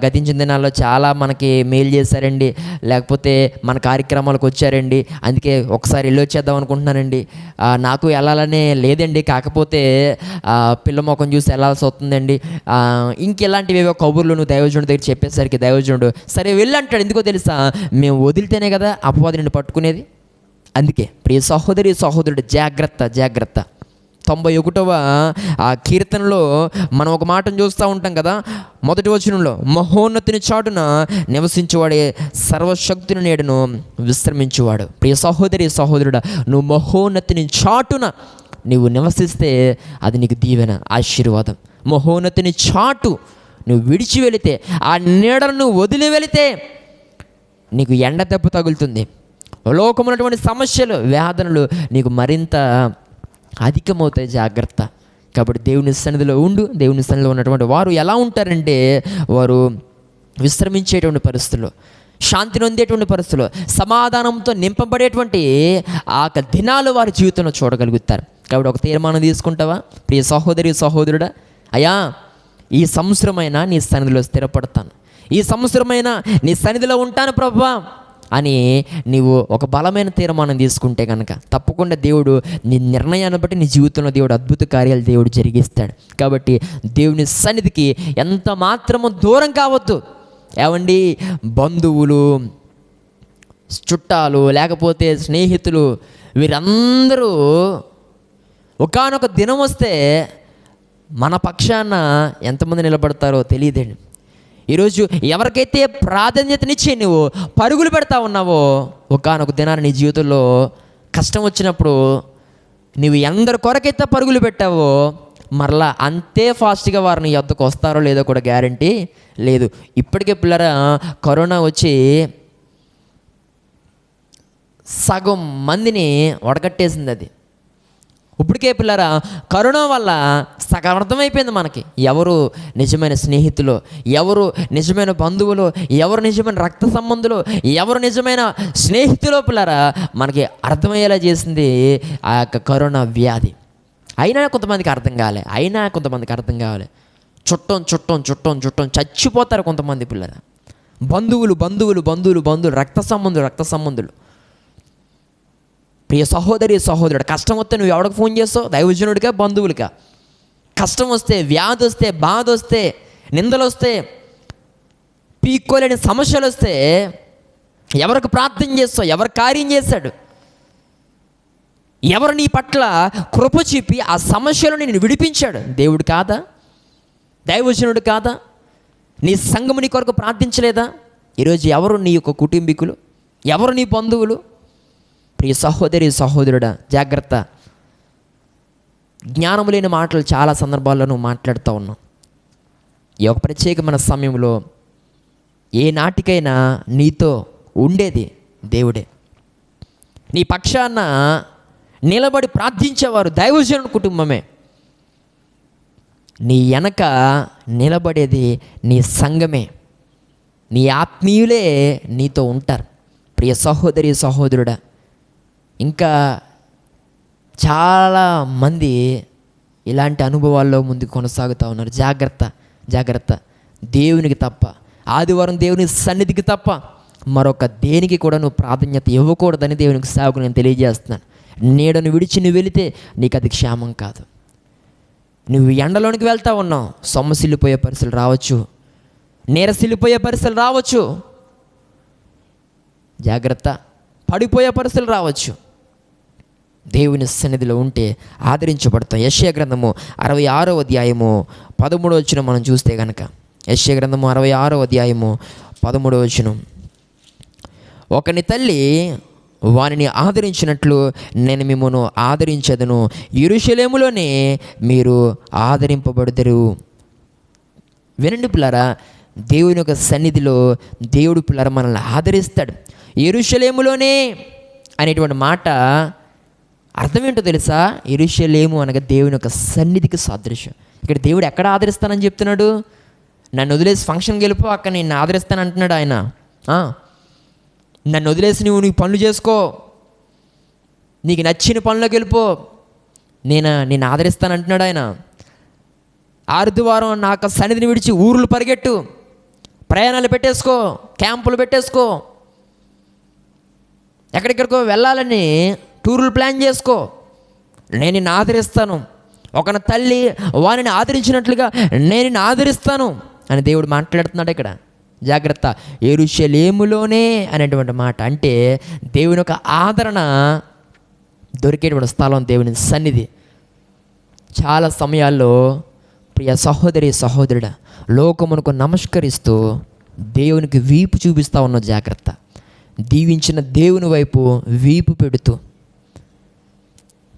గతించిన దినాల్లో చాలా మనకి మెయిల్ చేశారండి, లేకపోతే మన కార్యక్రమాలకు వచ్చారండి, అందుకే ఒకసారి వెళ్ళి వచ్చేద్దాం అనుకుంటున్నానండి, నాకు వెళ్ళాలనే లేదండి, కాకపోతే పిల్ల ముఖం చూసి వెళ్ళాల్సి వస్తుందండి, ఇంకెలాంటివి ఏవో కబుర్లు నువ్వు దైవజనుడి దగ్గర చెప్పేసరికి దైవజనుడు సరే వెళ్ళి అంటాడు. ఎందుకో తెలుసా, మేము వదిలితేనే కదా అపవాది నిన్ను పట్టుకునేది. అందుకే ప్రియ సహోదరి సహోదరుడు, జాగ్రత్త జాగ్రత్త. 91వ కీర్తనలో మనం ఒక మాటను చూస్తూ ఉంటాం కదా, మొదటి వచనంలో, మహోన్నతిని చాటున నివసించువాడే సర్వశక్తిని నేడును విశ్రమించువాడు. ప్రియ సహోదరి సహోదరుడా, నువ్వు మహోన్నతిని చాటున నువ్వు నివసిస్తే అది నీకు దీవెన, ఆశీర్వాదం. మహోన్నతిని చాటు నువ్వు విడిచి వెళితే, ఆ నీడను నువ్వు వదిలి వెళితే నీకు ఎండ దెబ్బ తగులుతుంది. లోకమున్నటువంటి సమస్యలు, వేదనలు నీకు మరింత అధికమవుతాయి. జాగ్రత్త. కాబట్టి దేవుని సన్నిధిలో ఉండు. దేవుని సన్నిధిలో ఉన్నటువంటి వారు ఎలా ఉంటారంటే, వారు విశ్రమించేటువంటి పరిస్థితులు, శాంతిని పొందేటువంటి పరిస్థితులు, సమాధానంతో నింపబడేటువంటి ఆ దినాలు వారి జీవితంలో చూడగలుగుతారు. కాబట్టి ఒక తీర్మానం తీసుకుంటావా ప్రియ సహోదరి సహోదరుడా? అయ్యా, ఈ సంవత్సరమైనా నీ సన్నిధిలో స్థిరపడతాను, ఈ సంవత్సరమైనా నీ సన్నిధిలో ఉంటాను ప్రభువా అని నీవు ఒక బలమైన తీర్మానం తీసుకుంటే కనుక తప్పకుండా దేవుడు నీ నిర్ణయాన్ని బట్టి నీ జీవితంలో దేవుడు అద్భుత కార్యాలు దేవుడు జరిగిస్తాడు. కాబట్టి దేవుని సన్నిధికి ఎంత మాత్రము దూరం కావద్దు. ఏమండి, బంధువులు, చుట్టాలు, లేకపోతే స్నేహితులు, వీరందరూ ఒకానొక దినం వస్తే మన పక్షాన ఎంతమంది నిలబడతారో తెలియదండి. ఈరోజు ఎవరికైతే ప్రాధాన్యతనిచ్చి నువ్వు పరుగులు పెడతా ఉన్నావో, ఒకానొక దినాన్ని నీ జీవితంలో కష్టం వచ్చినప్పుడు నువ్వు ఎందరి కొరకైతే పరుగులు పెట్టావో మరలా అంతే ఫాస్ట్గా వారు నీ వద్దకు వస్తారో లేదో కూడా గ్యారంటీ లేదు. ఇప్పటికే పిల్లరా కరోనా వచ్చి సగం మందిని వడగట్టేసింది. అది ఇప్పటికే పిల్లరా కరోనా వల్ల సగం అర్థమైపోయింది మనకి, ఎవరు నిజమైన స్నేహితులు, ఎవరు నిజమైన బంధువులు, ఎవరు నిజమైన రక్త సంబంధులు, ఎవరు నిజమైన స్నేహితులు పిల్లరా మనకి అర్థమయ్యేలా చేసింది ఆ యొక్క కరోనా వ్యాధి. అయినా కొంతమందికి అర్థం కావాలి, చుట్టం చచ్చిపోతారు కొంతమంది పిల్లరా. బంధువులు, రక్త సంబంధులు. ప్రియ సహోదరి సహోదరుడు, కష్టం వస్తే నువ్వు ఎవరికి ఫోన్ చేస్తావు? దైవజనుడిగా, బంధువులుగా? కష్టం వస్తే, వ్యాధి వస్తే, బాధ వస్తే, నిందలు వస్తే, పీక్కోలేని సమస్యలు వస్తే ఎవరికి ప్రార్థన చేస్తావు? ఎవరు కార్యం చేశాడు? ఎవరు నీ పట్ల కృప చూపి ఆ సమస్యలను నేను విడిపించాడు? దేవుడు కాదా? దైవజనుడు కాదా? నీ సంఘము నీ కొరకు ప్రార్థించలేదా? ఈరోజు ఎవరు నీ యొక్క కుటుంబీకులు? ఎవరు నీ బంధువులు? ప్రియ సహోదరి సహోదరుడా, జాగ్రత్త. జ్ఞానము లేని మాటలు చాలా సందర్భాల్లో నువ్వు మాట్లాడుతూ ఉన్నావు. ఈ ఒక ప్రత్యేకమైన సమయంలో ఏ నాటికైనా నీతో ఉండేది దేవుడే. నీ పక్షాన నిలబడి ప్రార్థించేవారు దైవజనుని కుటుంబమే. నీ వెనక నిలబడేది నీ సంఘమే, నీ ఆత్మీయులే నీతో ఉంటారు. ప్రియ సహోదరి సహోదరుడా, ఇంకా చాలామంది ఇలాంటి అనుభవాల్లో ముందుకు కొనసాగుతూ ఉన్నారు. జాగ్రత్త. జాగ్రత్త. దేవునికి తప్ప, ఆదివారం దేవుని సన్నిధికి తప్ప మరొక దేనికి కూడా నువ్వు ప్రాధాన్యత ఇవ్వకూడదని దేవునికి సేవకు నేను తెలియజేస్తున్నాను. నీడను విడిచి నువ్వు వెళితే నీకు అది క్షేమం కాదు. నువ్వు ఎండలోనికి వెళ్తా ఉన్నావు, సొమ్మసిల్లిపోయే పరిస్థితులు రావచ్చు, నీరసిల్లిపోయే పరిస్థితులు రావచ్చు, జాగ్రత్త, పడిపోయే పరిస్థితులు రావచ్చు. దేవుని సన్నిధిలో ఉంటే ఆదరించబడతాం. యెషయా గ్రంథము 66వ అధ్యాయము 13వ వచనం మనం చూస్తే కనుక, యెషయా గ్రంథము 66వ అధ్యాయము 13వ వచనం, ఒకని తల్లి వానిని ఆదరించినట్లు నేను మిమ్మల్ని ఆదరించదను, యెరూషలేములోనే మీరు ఆదరింపబడుదురు. వినండి పిల్లరా, దేవుని యొక్క సన్నిధిలో దేవుడు పిల్లరా మనల్ని ఆదరిస్తాడు. యెరూషలేములోనే అనేటువంటి మాట అర్థం ఏంటో తెలుసా? యెరూషలేము అనగా దేవుని యొక్క సన్నిధికి సాదృశ్యం. ఇక్కడ దేవుడు ఎక్కడ ఆదరిస్తానని చెప్తున్నాడు? నన్ను వదిలేసి ఫంక్షన్కి వెళ్ళిపో, అక్కడ నేను ఆదరిస్తాను అంటున్నాడు ఆయన. నన్ను వదిలేసి నువ్వు పనులు చేసుకో, నీకు నచ్చిన పనులకు వెళ్ళిపో, నేను ఆదరిస్తాను అంటున్నాడు ఆయన. ఆదివారం నాకు సన్నిధిని విడిచి ఊర్లు పరిగెట్టు, ప్రయాణాలు పెట్టేసుకో, క్యాంపులు పెట్టేసుకో, ఎక్కడెక్కడికో వెళ్ళాలని టూర్లు ప్లాన్ చేసుకో, నేను నిన్ను ఆదరిస్తాను. ఒకన తల్లి వారిని ఆదరించినట్లుగా నేను నిన్ను ఆదరిస్తాను అని దేవుడు మాట్లాడుతున్నాడు ఇక్కడ. జాగ్రత్త, యెరూషలేములోనే అనేటువంటి మాట అంటే దేవుని యొక్క ఆదరణ దొరికేటువంటి స్థలం దేవుని సన్నిధి. చాలా సమయాల్లో ప్రియ సహోదరి సహోదరుడా, లోకమునకు నమస్కరిస్తూ దేవునికి వీపు చూపిస్తూ ఉన్న జాగ్రత్త. దీవించిన దేవుని వైపు వీపు పెడుతూ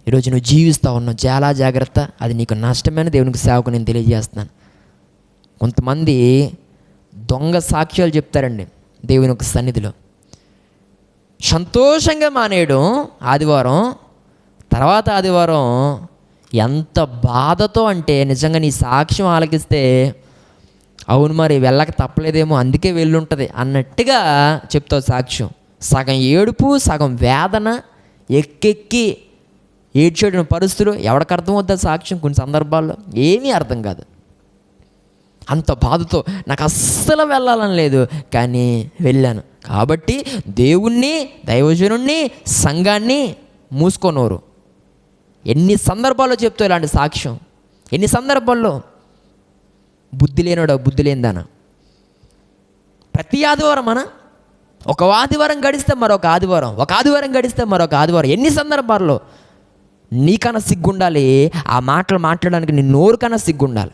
ఈరోజు నువ్వు జీవిస్తూ ఉన్నావు, చాలా జాగ్రత్త. అది నీకు నష్టమైన దేవునికి సేవకు నేను తెలియజేస్తున్నాను. కొంతమంది దొంగ సాక్ష్యాలు చెప్తారండి దేవుని యొక్క సన్నిధిలో. సంతోషంగా మానేయడం ఆదివారం, తర్వాత ఆదివారం ఎంత బాధతో అంటే నిజంగా నీ సాక్ష్యం ఆలకిస్తే అవును మరి వెళ్ళక తప్పలేదేమో అందుకే వెళ్ళుంటుంది అన్నట్టుగా చెప్తావు సాక్ష్యం. సగం ఏడుపు, సగం వేదన, ఎక్కెక్కి ఏడ్చేయడం పరిస్థితులు. ఎవరికి అర్థం అవుతుంది సాక్ష్యం? కొన్ని సందర్భాల్లో ఏమీ అర్థం కాదు. అంత బాధతో నాకు అస్సలు వెళ్ళాలని లేదు, కానీ వెళ్ళాను. కాబట్టి దేవుణ్ణి, దైవజనుణ్ణి, సంఘాన్ని మూసుకోనోరు. ఎన్ని సందర్భాల్లో చెప్తావు ఇలాంటి సాక్ష్యం? ఎన్ని సందర్భాల్లో? బుద్ధి లేనోడా, బుద్ధి లేనిదానా? ప్రతి ఆదివారం ఒక ఆదివారం గడిస్తే మరొక ఆదివారం, ఒక ఆదివారం గడిస్తే మరొక ఆదివారం. ఎన్ని సందర్భాల్లో? నీకన్నా సిగ్గుండాలి ఆ మాటలు మాట్లాడడానికి, నీ నోరుకన్నా సిగ్గుండాలి.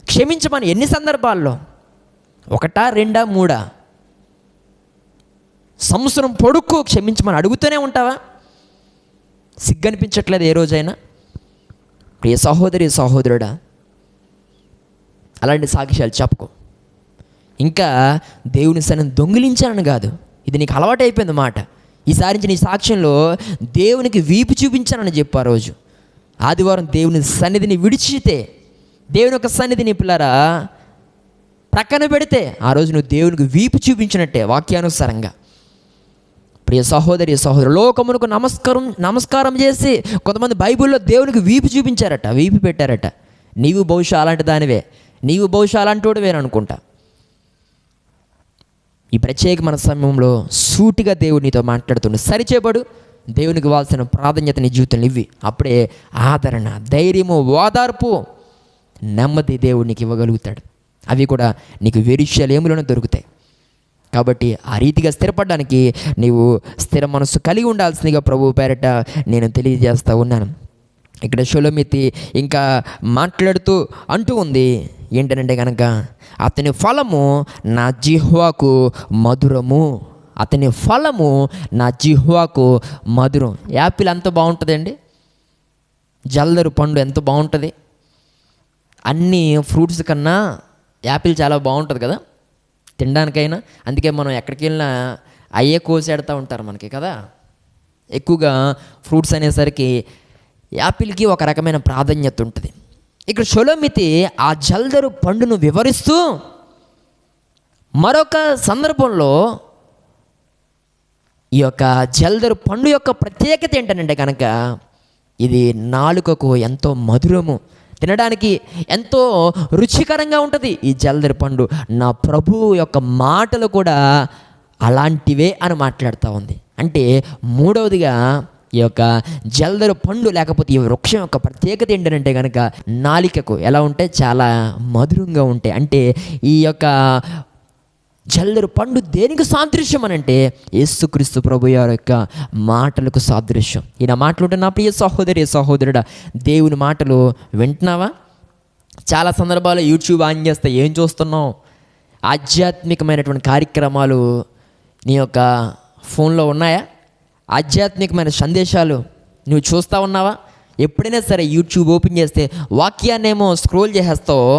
క్షమించమని ఎన్ని సందర్భాల్లో? ఒకటా, రెండా, మూడా? సంవత్సరం పొడుక్కు క్షమించమని అడుగుతూనే ఉంటావా? సిగ్గనిపించట్లేదు ఏ రోజైనా? ప్రియ సహోదరి సహోదరుడా, అలాంటి సాక్ష్యాలు చెప్పుకో. ఇంకా దేవుని సన్నిధిని దొంగిలించానని కాదు, ఇది నీకు అలవాటు అయిపోయింది మాట. ఈసారి నుంచి నీ సాక్ష్యంలో దేవునికి వీపు చూపించానని చెప్పు. ఆ రోజు ఆదివారం దేవుని సన్నిధిని విడిచితే, దేవుని యొక్క సన్నిధిని పిల్లరా ప్రక్కన పెడితే, ఆ రోజు నువ్వు దేవునికి వీపు చూపించినట్టే వాక్యానుసారంగా. ప్రియ సహోదరి సహోదరు, లోకమునకు నమస్కారం చేసి కొంతమంది బైబిల్లో దేవునికి వీపు చూపించారట, వీపు పెట్టారట. నీవు బహుశా అలాంటి దానివే, నీవు బహుశా అలాంటి వాడివేననుకుంటా. ఈ ప్రత్యేకమైన సమయంలో సూటిగా దేవుడు నీతో మాట్లాడుతుండు. సరిచేపడు, దేవునికి ఇవ్వాల్సిన ప్రాధాన్యత నీ జీవితంలో ఇవ్వి. అప్పుడే ఆదరణ, ధైర్యము, ఓదార్పు, నెమ్మది దేవుడు నీకు ఇవ్వగలుగుతాడు. అవి కూడా నీకు యెరూషలేములోనే దొరుకుతాయి. కాబట్టి ఆ రీతిగా స్థిరపడడానికి నీవు స్థిర మనస్సు కలిగి ఉండాల్సిందిగా ప్రభువు పేరట నేను తెలియజేస్తూ ఉన్నాను. ఇక్కడ షొలోమితి ఇంకా మాట్లాడుతూ అంటూ ఉంది ఏంటనంటే కనుక, అతని ఫలము నా జిహ్వాకు మధురము, అతని ఫలము నా జిహ్వాకు మధురం. యాపిల్ ఎంత బాగుంటుందండి, జల్దరు పండు ఎంత బాగుంటుంది. అన్ని ఫ్రూట్స్ కన్నా యాపిల్ చాలా బాగుంటుంది కదా తినడానికైనా. అందుకే మనం ఎక్కడికి వెళ్ళినా అయ్యే కోసేడుతూ ఉంటారు మనకి కదా. ఎక్కువగా ఫ్రూట్స్ అనేసరికి యాపిల్కి ఒక రకమైన ప్రాధాన్యత ఉంటుంది. ఇక్కడ షొలోమితి ఆ జల్దరు పండును వివరిస్తూ మరొక సందర్భంలో ఈ యొక్క జల్దరు పండు యొక్క ప్రత్యేకత ఏంటంటే కనుక, ఇది నాలుకకు ఎంతో మధురము, తినడానికి ఎంతో రుచికరంగా ఉంటుంది ఈ జలదరి పండు. నా ప్రభువు యొక్క మాటలు కూడా అలాంటివే అని మాట్లాడుతూ ఉంది. అంటే మూడవదిగా ఈ యొక్క జలదరి పండు లేకపోతే ఈ వృక్షం యొక్క ప్రత్యేకత ఏంటంటే కనుక నాలికకు ఎలా ఉంటే చాలా మధురంగా ఉంటాయి. అంటే ఈ యొక్క జలదరి పండు దేనికి సాదృశ్యం అని అంటే యేసుక్రీస్తు ప్రభు యొక్క మాటలకు సాదృశ్యం. ఈయన మాటలుంటే నా ప్రియ సహోదరి సహోదరుడా, దేవుని మాటలు వింటున్నావా? చాలా సందర్భాల్లో యూట్యూబ్ ఆన్ చేస్తే ఏం చూస్తున్నావు? ఆధ్యాత్మికమైనటువంటి కార్యక్రమాలు నీ యొక్క ఫోన్లో ఉన్నాయా? ఆధ్యాత్మికమైన సందేశాలు నువ్వు చూస్తూ ఉన్నావా? ఎప్పుడైనా సరే యూట్యూబ్ ఓపెన్ చేస్తే వాక్యాన్నేమో స్క్రోల్ చేసేస్తావు,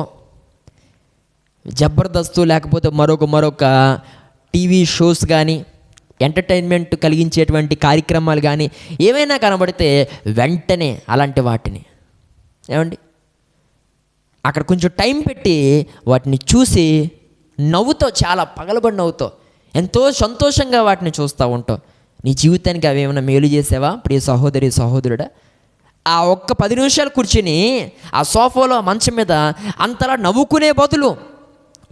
జబర్దస్త్ లేకపోతే మరొక టీవీ షోస్ కానీ ఎంటర్టైన్మెంట్ కలిగించేటువంటి కార్యక్రమాలు కానీ ఏమైనా కనబడితే వెంటనే అలాంటి వాటిని ఏమండి అక్కడ కొంచెం టైం పెట్టి వాటిని చూసి నవ్వుతో, చాలా పగలబడి నవ్వుతో, ఎంతో సంతోషంగా వాటిని చూస్తూ ఉంటావు. నీ జీవితానికి అవి ఏమైనా మేలు చేసావా ప్రియ సహోదరి సహోదరుడా? ఆ ఒక్క 10 నిమిషాలు కూర్చుని ఆ సోఫాలో మంచం మీద అంతలా నవ్వుకునే బదులు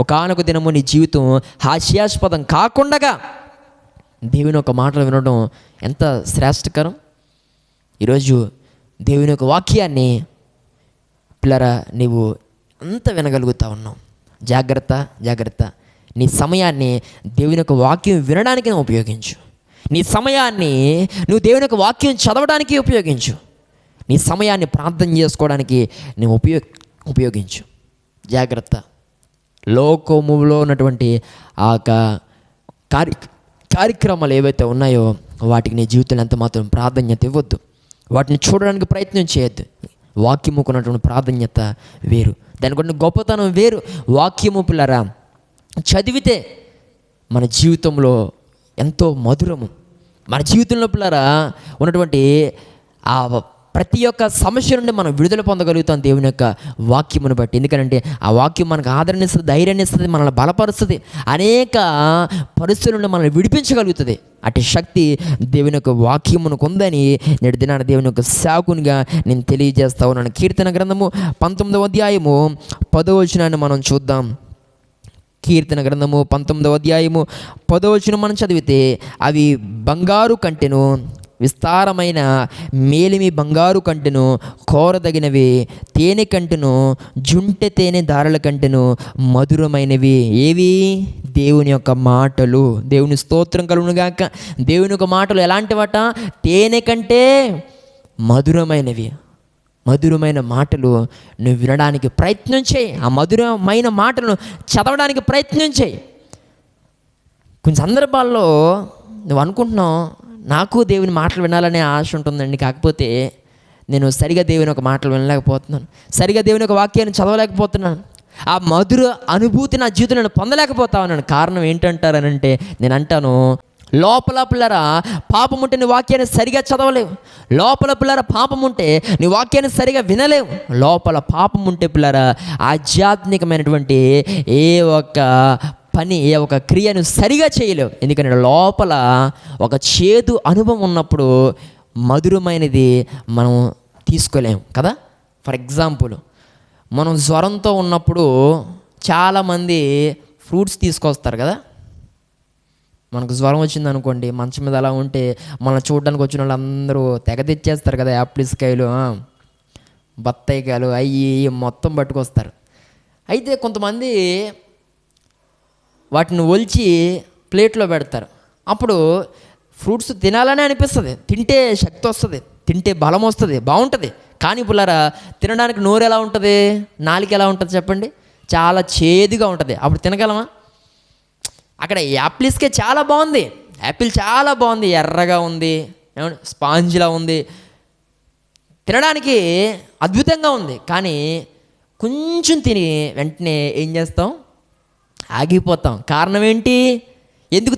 ఒకానొక దినము నీ జీవితం హాస్యాస్పదం కాకుండా దేవుని యొక్క మాటలు వినడం ఎంత శ్రేష్టకరం. ఈరోజు దేవుని యొక్క వాక్యాన్ని పిల్లరా నీవు అంత వినగలుగుతా ఉన్నావు. జాగ్రత్త జాగ్రత్త. నీ సమయాన్ని దేవుని యొక్క వాక్యం వినడానికి ఉపయోగించు. నీ సమయాన్ని నువ్వు దేవుని యొక్క వాక్యం చదవడానికి ఉపయోగించు. నీ సమయాన్ని ప్రార్థన చేసుకోవడానికి నువ్వు ఉపయోగించు. జాగ్రత్త. లోకములో ఉన్నటువంటి ఆ కార్యక్రమాలు ఏవైతే ఉన్నాయో వాటికి నీ జీవితంలో ఎంత మాత్రం ప్రాధాన్యత ఇవ్వద్దు. వాటిని చూడడానికి ప్రయత్నం చేయొద్దు. వాక్యముకు ఉన్నటువంటి ప్రాధాన్యత వేరు, దానికి ఉన్న గొప్పతనం వేరు. వాక్యము పిల్లరా చదివితే మన జీవితంలో ఎంతో మధురము. మన జీవితంలో పిల్లరా ఉన్నటువంటి ఆ ప్రతి ఒక్క సమస్య నుండి మనం విడుదల పొందగలుగుతాం దేవుని యొక్క వాక్యమును బట్టి. ఎందుకంటే ఆ వాక్యం మనకు ఆదరణ ఇస్తుంది, ధైర్యాన్ని ఇస్తుంది, మనల్ని బలపరుస్తుంది, అనేక పరిస్థితుల నుండి మనల్ని విడిపించగలుగుతుంది. అటు శక్తి దేవుని యొక్క వాక్యమునకు ఉందని నేటి దినాన దేవుని యొక్క సేవకునిగా నేను తెలియజేస్తా ఉన్నాను. కీర్తన గ్రంథము 19వ అధ్యాయము 10వ వచనాన్ని మనం చూద్దాం. కీర్తన గ్రంథము 19వ అధ్యాయము 10వ వచనం మనం చదివితే, అవి బంగారు కంటెను, విస్తారమైన మేలిమి బంగారు కంటెను, కోరదగినవి, తేనె కంటెను, జుంటె తేనె దారుల కంటెను మధురమైనవి. ఏవి? దేవుని యొక్క మాటలు. దేవుని స్తోత్రం కలుగునుగాక. దేవుని యొక్క మాటలు ఎలాంటివట? తేనె కంటే మధురమైనవి. మధురమైన మాటలు నువ్వు వినడానికి ప్రయత్నం చేయి. ఆ మధురమైన మాటలను చదవడానికి ప్రయత్నం చేయి. కొన్ని సందర్భాల్లో నువ్వు అనుకుంటున్నావు నాకు దేవుని మాటలు వినాలనే ఆశ ఉంటుందండి, కాకపోతే నేను సరిగా దేవుని ఒక మాటలు వినలేకపోతున్నాను, సరిగా దేవుని ఒక వాక్యాన్ని చదవలేకపోతున్నాను, ఆ మధుర అనుభూతి నా జీవితంలో నేను పొందలేకపోతా ఉన్నాను. కారణం ఏంటంటారనంటే నేను అంటాను, లోపల పిల్లరా పాపం ఉంటే నీ వాక్యాన్ని సరిగా చదవలేవు. లోపల పిల్లరా పాపం ఉంటే నీ వాక్యాన్ని సరిగా వినలేవు. లోపల పాపం ఉంటే పిల్లరా ఆధ్యాత్మికమైనటువంటి ఏ ఒక్క పని, ఏ ఒక క్రియను సరిగా చేయలేవు. ఎందుకంటే లోపల ఒక చేదు అనుభవం ఉన్నప్పుడు మధురమైనది మనం తీసుకోలేము కదా. ఫర్ ఎగ్జాంపుల్, మనం జ్వరంతో ఉన్నప్పుడు చాలామంది ఫ్రూట్స్ తీసుకొస్తారు కదా. మనకు జ్వరం వచ్చింది అనుకోండి, మంచం మీద అలా ఉంటే మనం చూడడానికి వచ్చిన వాళ్ళు అందరూ తెగ తెచ్చేస్తారు కదా. యాపిల్స్ కాయలు, బత్తాయి కాయలు, అవి మొత్తం పట్టుకొస్తారు. అయితే కొంతమంది వాటిని ఒలిచి ప్లేట్లో పెడతారు. అప్పుడు ఫ్రూట్స్ తినాలనే అనిపిస్తుంది, తింటే శక్తి వస్తుంది, తింటే బలం వస్తుంది, బాగుంటుంది. కానీ పుల్లారా తినడానికి నోరు ఎలా ఉంటుంది, నాలుక ఎలా ఉంటుంది చెప్పండి? చాలా చేదుగా ఉంటుంది. అప్పుడు తినగలమా? అక్కడ యాపిల్స్కే చాలా బాగుంది, యాపిల్ చాలా బాగుంది, ఎర్రగా ఉంది, ఏమంటే స్పాంజ్లా ఉంది, తినడానికి అద్భుతంగా ఉంది. కానీ కొంచెం తిని వెంటనే ఏం చేస్తాం? ఆగిపోతాం. కారణం ఏంటి? ఎందుకు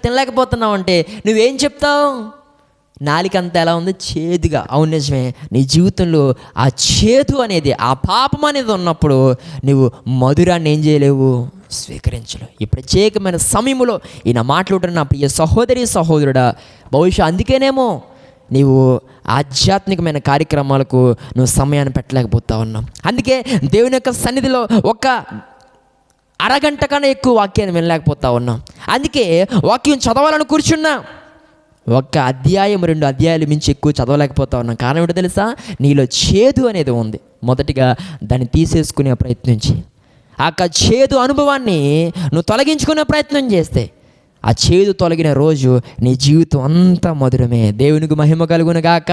తినలేకపోతున్నావు అంటే నువ్వేం చెప్తావు? నాలిక అంతా ఎలా ఉంది? చేదుగా. అవును, నిజమే. నీ జీవితంలో ఆ చేదు అనేది, ఆ పాపం అనేది ఉన్నప్పుడు నువ్వు మధురాన్ని ఏం చేయలేవు, స్వీకరించలేవు. ఈ ప్రత్యేకమైన సమయంలో ఈయన మాట్లాడుతున్న నా ప్రియ సహోదరి సహోదరుడా, బహుశా అందుకేనేమో నీవు ఆధ్యాత్మికమైన కార్యక్రమాలకు నువ్వు సమయాన్ని పెట్టలేకపోతా ఉన్నావు. అందుకే దేవుని యొక్క సన్నిధిలో ఒక అరగంట కన్నా ఎక్కువ వాక్యాన్ని వినలేకపోతా ఉన్నాం. అందుకే వాక్యం చదవాలని కూర్చున్నా ఒక్క అధ్యాయం 2 అధ్యాయాలు మించి ఎక్కువ చదవలేకపోతా ఉన్నాం. కారణం ఏంటో తెలుసా? నీలో చేదు అనేది ఉంది. మొదటిగా దాన్ని తీసేసుకునే ప్రయత్నించి ఆ చేదు అనుభవాన్ని నువ్వు తొలగించుకునే ప్రయత్నం చేస్తే ఆ చేదు తొలగిన రోజు నీ జీవితం అంతా మధురమే. దేవునికి మహిమ కలుగును గాక.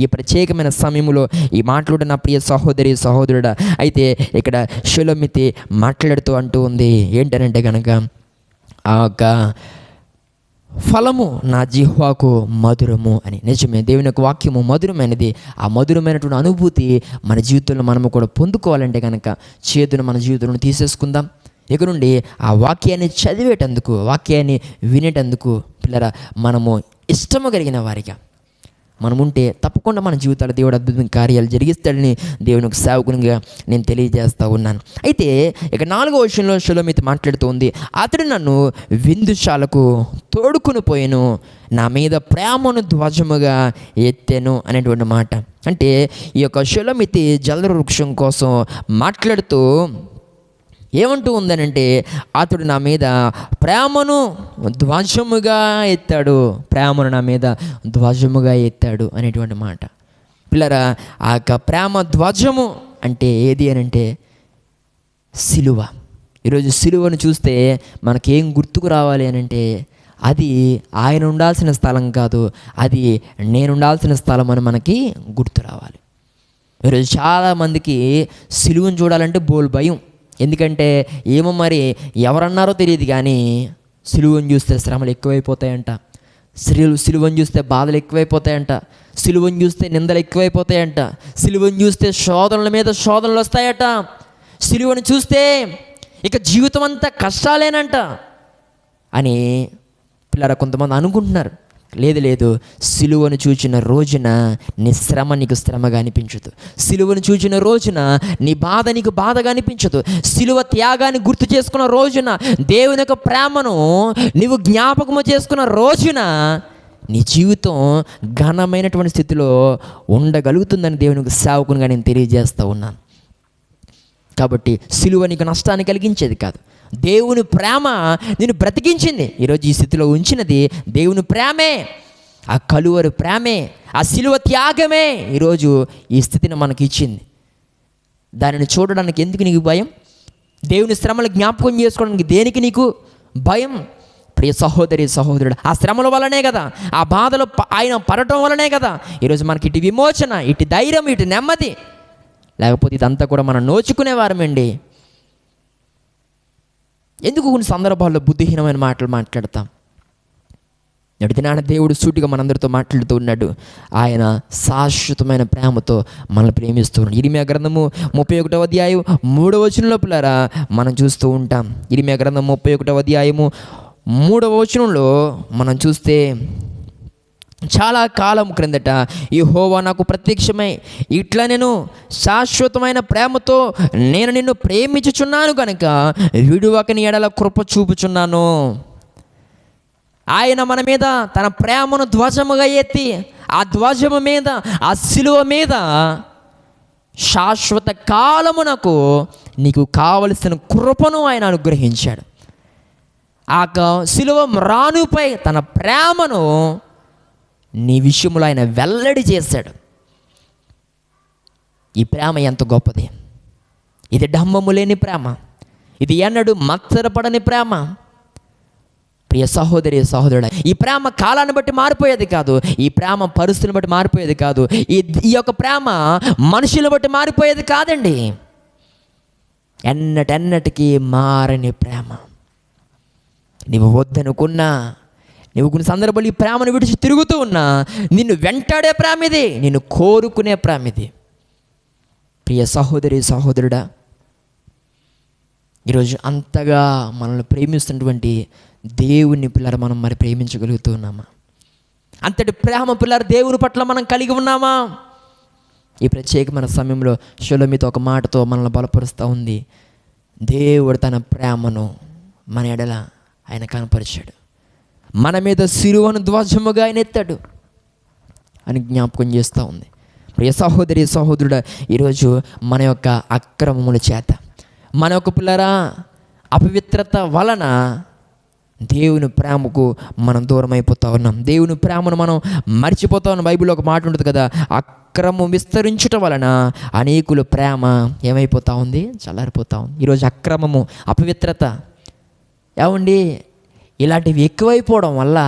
ఈ ప్రత్యేకమైన సమయంలో ఈ మాట్లాడు నా ప్రియ సహోదరి సహోదరుడా. అయితే ఇక్కడ షులమితి మాట్లాడుతూ అంటూ ఉంది ఏంటనంటే కనుక ఆ యొక్క ఫలము నా జిహ్వాకు మధురము అని. నిజమే, దేవుని యొక్క వాక్యము మధురమైనది. ఆ మధురమైనటువంటి అనుభూతి మన జీవితంలో మనము కూడా పొందుకోవాలంటే కనుక చేదును మన జీవితంలో తీసేసుకుందాం. ఇక నుండి ఆ వాక్యాన్ని చదివేటందుకు, వాక్యాన్ని వినేటందుకు పిల్లరా మనము ఇష్టము కలిగిన వారిగా మనం ఉంటే తప్పకుండా మన జీవితాల్లో దేవుడు అద్భుతమైన కార్యాలు జరిగిస్తాడని దేవునికి సేవకునిగా నేను తెలియజేస్తూ ఉన్నాను. అయితే ఇక 4వ వచనంలో షులమితి మాట్లాడుతూ ఉంది, అతడు నన్ను విందుశాలకు తోడుకుని పోయాను, నా మీద ప్రేమను ధ్వజముగా ఎత్తెను అనేటువంటి మాట. అంటే ఈ యొక్క షులమితి జలద వృక్షం కోసం మాట్లాడుతూ ఏమంటూ ఉందనంటే అతడు నా మీద ప్రేమను ధ్వజముగా ఎత్తాడు, ప్రేమను నా మీద ధ్వజముగా ఎత్తాడు అనేటువంటి మాట. పిల్లరా, ఆ యొక్క ప్రేమ ధ్వజము అంటే ఏది అనంటే సిలువ. ఈరోజు సిలువను చూస్తే మనకేం గుర్తుకు రావాలి అనంటే అది ఆయన ఉండాల్సిన స్థలం కాదు, అది నేను ఉండాల్సిన స్థలం అని మనకి గుర్తు రావాలి. ఈరోజు చాలామందికి సిలువను చూడాలంటే బోల్ భయం. ఎందుకంటే ఏమో మరి ఎవరన్నారో తెలియదు కానీ సిలువను చూస్తే శ్రమలు ఎక్కువైపోతాయంట, సిలువను చూస్తే బాధలు ఎక్కువైపోతాయంట, సిలువను చూస్తే నిందలు ఎక్కువైపోతాయంట, సిలువను చూస్తే శోధనల మీద శోధనలు వస్తాయట, సిలువను చూస్తే ఇక జీవితం అంతా కష్టాలేనంట అని పిల్లరా కొంతమంది అనుకుంటున్నారు. లేదు, సిలువను చూచిన రోజున నీ శ్రమ నీకు శ్రమగా అనిపించదు, సిలువను చూచిన రోజున నీ బాధ నీకు బాధగా అనిపించదు, సిలువ త్యాగాన్ని గుర్తు చేసుకున్న రోజున, దేవుని యొక్క ప్రేమను నీవు జ్ఞాపకము చేసుకున్న రోజున నీ జీవితం ఘనమైనటువంటి స్థితిలో ఉండగలుగుతుందని దేవునికి సేవకునిగా నేను తెలియజేస్తూ ఉన్నాను. కాబట్టి సిలువ నీకు నష్టాన్ని కలిగించేది కాదు, దేవుని ప్రేమ నిన్ను బ్రతికించింది. ఈరోజు ఈ స్థితిలో ఉంచినది దేవుని ప్రేమే, ఆ కలువరి ప్రేమే, ఆ సిలువ త్యాగమే ఈరోజు ఈ స్థితిని మనకి ఇచ్చింది. దానిని చూడడానికి ఎందుకు నీకు భయం? దేవుని శ్రమలు జ్ఞాపకం చేసుకోవడానికి దేనికి నీకు భయం? ప్రియ సహోదరి సహోదరుడు, ఆ శ్రమల వల్లనే కదా, ఆ బాధలు ఆయన పడటం వల్లనే కదా ఈరోజు మనకి ఇటు విమోచన, ఇటు ధైర్యం, ఇటు నెమ్మది. లేకపోతే ఇదంతా కూడా మనం నోచుకునేవారమండి. ఎందుకు కొన్ని సందర్భాల్లో బుద్ధిహీనమైన మాటలు మాట్లాడతాం? నడిదినాన దేవుడు సూటిగా మనందరితో మాట్లాడుతూ ఉన్నాడు. ఆయన శాశ్వతమైన ప్రేమతో మనల్ని ప్రేమిస్తూ ఉన్నాడు. ఇర్మీయా గ్రంథము 31వ అధ్యాయం 3వ వచనంలో పిల్లరా మనం చూస్తూ ఉంటాం. ఇర్మీయా గ్రంథం 31వ అధ్యాయము 3వ వచనంలో మనం చూస్తే చాలా కాలం క్రిందట యెహోవా నాకు ప్రత్యక్షమై ఇట్లా నేను శాశ్వతమైన ప్రేమతో నేను నిన్ను ప్రేమించుచున్నాను కనుక విడువక నీ ఎడల కృప చూపుచున్నాను. ఆయన మన మీద తన ప్రేమను ధ్వజముగా ఎత్తి ఆ ధ్వజము మీద, ఆ సిలువ మీద శాశ్వత కాలమునకు నీకు కావలసిన కృపను ఆయన అనుగ్రహించాడు. ఆ సిలువ మ్రానుపై తన ప్రేమను నీ విషయంలో ఆయన వెల్లడి చేశాడు. ఈ ప్రేమ ఎంత గొప్పది! ఇది డంబము లేని ప్రేమ, ఇది ఎన్నడూ మత్సరపడని ప్రేమ. ప్రియ సహోదరి సహోదరుడా, ఈ ప్రేమ కాలాన్ని బట్టి మారిపోయేది కాదు, ఈ ప్రేమ పరిస్థితులను బట్టి మారిపోయేది కాదు, ఈ యొక్క ప్రేమ మనుషులను బట్టి మారిపోయేది కాదండి. ఎన్నటికీ మారని ప్రేమ. నీవు వద్దనుకున్నా, నువ్వు కొన్ని సందర్భాలు ఈ ప్రేమను విడిచి తిరుగుతూ ఉన్నా నిన్ను వెంటాడే ప్రేమ ఇది, నిన్ను కోరుకునే ప్రేమ ఇది. ప్రియ సహోదరి సహోదరుడా, ఈరోజు అంతగా మనల్ని ప్రేమిస్తున్నటువంటి దేవుని పిల్లలు మనం మరి ప్రేమించగలుగుతూ ఉన్నామా? అంతటి ప్రేమ పిల్లలు దేవుని పట్ల మనం కలిగి ఉన్నామా? ఈ ప్రత్యేకమైన సమయంలో షులమితి ఒక మాటతో మనల్ని బలపరుస్తూ ఉంది. దేవుడు తన ప్రేమను మన ఎడల ఆయన కనపరిచాడు, మన మీద సిలువను ధ్వజముగా ఆయన ఎత్తాడు. అని జ్ఞాపకం చేస్తూ ఉంది. ప్రియ సహోదరి సహోదరుడా, ఈరోజు మన యొక్క అక్రమముల చేత, మన యొక్క పిల్లరా అపవిత్రత వలన దేవుని ప్రేమకు మనం దూరం అయిపోతూ ఉన్నాం. దేవుని ప్రేమను మనం మర్చిపోతా ఉన్నాం. బైబిల్లో ఒక మాట ఉంటుంది కదా, అక్రమం విస్తరించటం వలన అనేకుల ప్రేమ ఏమైపోతూ ఉంది, చల్లారిపోతూ ఉంది. ఈరోజు అక్రమము, అపవిత్రత ఏమండి, ఇలాంటివి ఎక్కువైపోవడం వల్ల